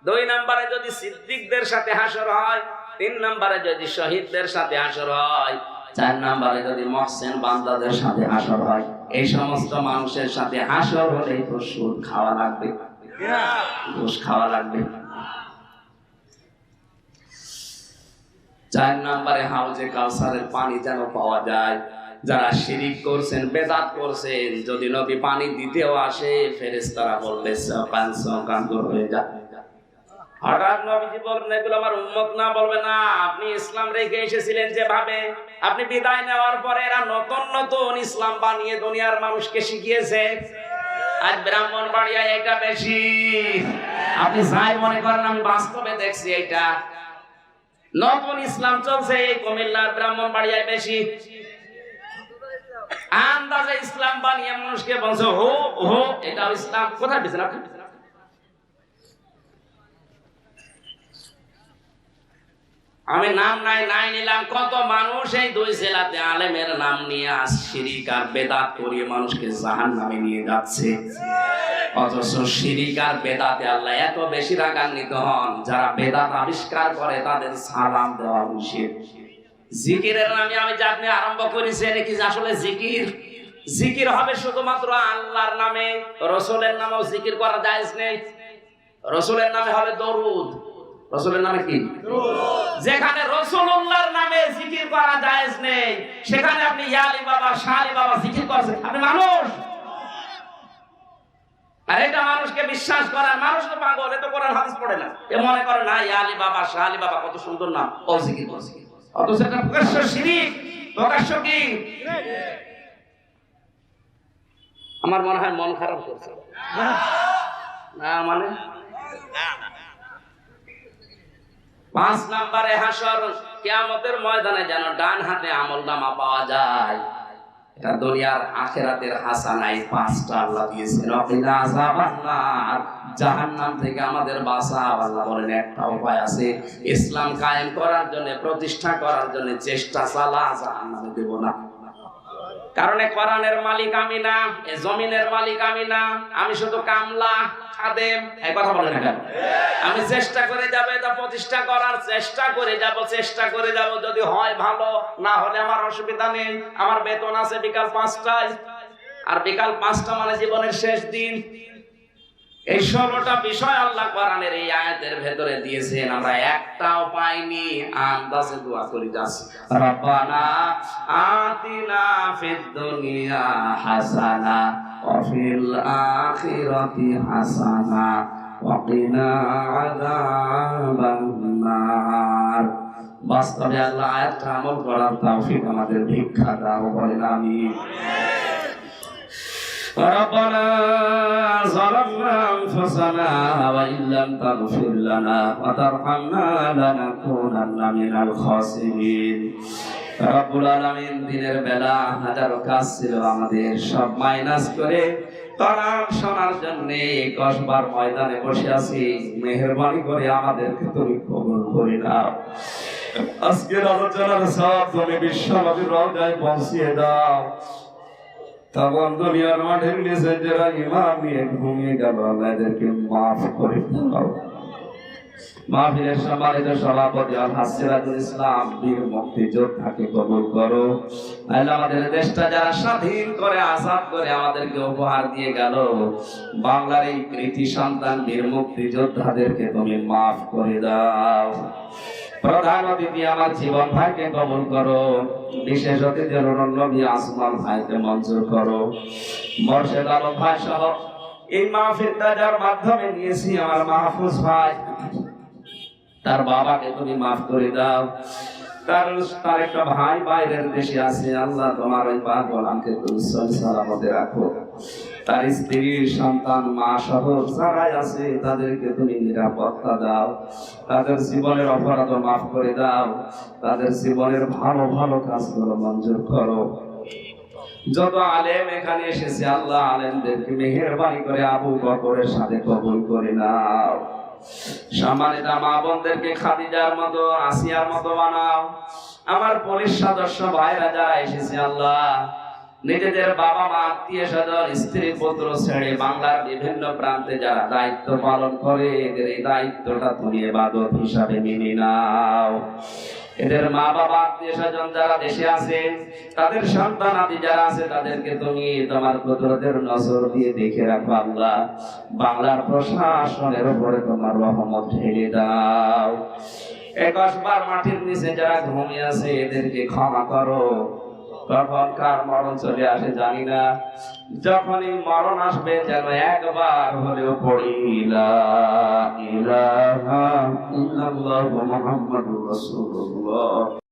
2 নম্বরে যদি সিদ্দিকদের সাথে হাসর হয়, 3 নম্বরে যদি শহীদদের সাথে হাসর হয়, 4 নম্বরে যদি মুহসিন বান্দাদের সাথে হাসর হয়। এই সমস্ত মানুষের সাথে হাসর হলে তো সুদ খাওয়া লাগবে, ঘুষ খাওয়া লাগবে। 4 নম্বরে হাউজে কাউসারের পানি যেন পাওয়া যায়। যারা শিরিক করছেন, বেদাত করছেন, যদি নবী পানি দিতেও আসে ফেরেশতারা বলবে সকান সকান হয়ে যায়। হঠাৎ নবীজি বলবেন এগুলো আমার উম্মত না, বলবে না, আপনি ইসলাম রেখে এসেছিলেন যেভাবে, আপনি বিদায় নেওয়ার পরে এরা নতুন নতুন ইসলাম বানিয়ে দুনিয়ার মানুষকে শিখিয়েছে। আজ ব্রাহ্মণবাড়িয়ায় এটা বেশি। আপনি যাই মনে করেন, আমি বাস্তবে দেখছি এটা নতুন ইসলাম চলছে এই কুমিল্লার ব্রাহ্মণবাড়িয়ায় বেশি। আন্দাজে ইসলাম বানিয়ে মানুষকে বলছে হো হো এটা ইসলাম। কোথায় পেয়েছেন আপনি? আমি নাম নাই নিলাম। কত মানুষ এই 2 জেলাতে আলেমের নাম নিয়ে শিরিক আর বেদাত করিয়ে মানুষকে জাহান্নামে নিয়ে যাচ্ছে। অথচ শিরিক আর বেদাতে আল্লাহ এত বেশি রাগান্বিত হন, যারা বেদাত আবিষ্কার করে তাদের সালাম দেওয়া উচিত। জিকিরের নামে আমি যে আপনি আরম্ভ করেছি এটা কি আসলে জিকির? জিকির হবে শুধুমাত্র আল্লাহর নামে। রাসূলের নামেও জিকির করা জায়েজ নেই। রাসূলের নামে হবে দরুদ। রাসূলের নামে কি? যেখানে রাসূলুল্লাহর নামে জিকির করা জায়েজ নেই, সেখানে আপনি ইয়া আলী বাবা, শাহ আলী বাবা জিকির করছেন। আপনি মানুষ, আর এটা মানুষকে বিশ্বাস করার মানুষ তো পাগল, এত কোরআন হাদিস পড়ে না। এ মনে করে না ইয়া আলী বাবা, শাহ আলী বাবা কত সুন্দর নাম, ও জিকির করছে। অথচ এটা প্রকাশ্য শিরিক। প্রকাশ্য কি? আমার মনে হয় মন খারাপ করছে না, মানে 5 নম্বরে হাসর, কিয়ামতের ময়দানে যেন ডান হাতে আমলনামা পাওয়া যায়। এটা দুনিয়ার আখিরাতের হাসানাই 5টা আল্লাহ দিয়েছেন। ওয়াকিনা আযাবান্নার, জাহান্নাম থেকে আমাদের বাঁচাও। আল্লাহ বলেন একটা উপায় আছে, ইসলাম কায়েম করার জন্য, প্রতিষ্ঠা করার জন্য চেষ্টা চালা, জাহান্নামে দেব না। কারণ কোরআনের মালিক আমি না, এই জমিনের মালিক আমি না, আমি শুধু কামলা, খাদেম। এই কথা বলেন না কেন? আমি চেষ্টা করে যাব, এটা প্রতিষ্ঠা করার চেষ্টা করে যাব, যদি হয় ভালো, না হলে আমার অসুবিধা নেই। আমার বেতন আছে বিকাল 5টায়, আর বিকাল 5টা মানে জীবনের শেষ দিন। এই 16টা বিষয় আল্লাহ কোরআনের এই আয়াতের ভেতরে দিয়েছেন, আমরা একটাও পাইনি। আন্দাজে দোয়া করি যাচ্ছি, রব্বানা আতিনা ফিদ দুনিয়া হাসানা ওয়া ফিল আখিরাতি হাসানা ওয়া কিনা আযাবান নার। বাস্তবে আল্লাহ আয়াতটা আমল করার তৌফিক আমাদের ভিক্ষা দাও, বলেন আমিন। ربنا ظلمنا أنفسنا وإن لم تغفر لنا وترحمنا لنكونن من الخاسرين। রব্বুল আলামিন দিনের বেলা হাজারো কাজ ছিল আমাদের, সব মাইনাস করে কোরআন শোনার জন্য 10 বার ময়দানে বসে আছি। মেহেরবানি করে আমাদেরকে তুমি কবুল করে নাও। আজকের আলোচনার সব তুমি বিশ্বনবীর রওজায় পৌঁছিয়ে দাও। তখন দুনিয়ার মাঠের নিচে যারা ইমাম নিয়ে ঘুমিয়ে গেল, এদেরকে মাফ করে দাও। মাহফিলের সম্মানিত সভাপতি আলহাজ সিরাজুল ইসলাম বীর মুক্তিযোদ্ধাকে কবুল করো। আল্লাহ আমাদের দেশটা যারা স্বাধীন করে, আজাদ করে আমাদেরকে উপহার দিয়ে গেল, বাংলার এই কৃতি সন্তান বীর মুক্তিযোদ্ধাদেরকে তুমি মাফ করে দাও। প্রধান অতিথি আমার জীবন ভাইকে কবুল করো। বিশেষ অতিথি নবী আসমান ভাইকে মঞ্জুর করো। মোর্শেদ আলম ভাই সহ এই মাহফিলটা যার মাধ্যমে নিয়েছি, আমার মাহফুজ ভাই, তার বাবাকে তুমি মাফ করে দাও। তার একটা ভাই বাইরের দেশে আছে, আল্লাহ তোমার ওই পাক গোলামকে তুমি সালামতে রাখো। তার স্ত্রী, সন্তান, মা সহ যারাই আছে তাদেরকে তুমি নিরাপত্তা দাও। তাদের জীবনের অপরাধ মাফ করে দাও। তাদের জীবনের ভালো ভালো কাজগুলো মঞ্জুর করো। যত আলেম এখানে এসেছে আল্লাহ, আলেমদেরকে মেহেরবানি করে আবু বকরের সাথে কবুল করে নাও। সম্মানিত মা বোনদেরকে খাদিজার মতো, আসিয়ার মতো বানাও। আমার পুলিশ সদস্য ভাইরা যারা এসেছে আল্লাহ, নিজেদের বাবা মা, আত্মীয় স্বজন, স্ত্রী পুত্র ছেড়ে বাংলার বিভিন্ন প্রান্তে যারা দায়িত্ব পালন করে, এদের এই দায়িত্বটা তুমি ইবাদত হিসাবে মেনে নাও। এদের মা বাবা, আত্মীয় স্বজন যারা দেশে আছে, তাদের সন্তান আদি যারা আছে, তাদেরকে তুমি তোমার কুদরতের নজর দিয়ে দেখে রাখো আল্লাহ। বাংলার প্রশাসনের উপরে তোমার রহমত ঢেলে দাও। 21 বার মাটির নিচে যারা ঘুমিয়ে আছে, এদেরকে ক্ষমা করো। কখন কার মরণ চলে আসে জানি না, যখনই মরণ আসবে যেন একবার হলেও পড়ি লা ইলাহা ইল্লাল্লাহু মুহাম্মাদুর রাসূলুল্লাহ।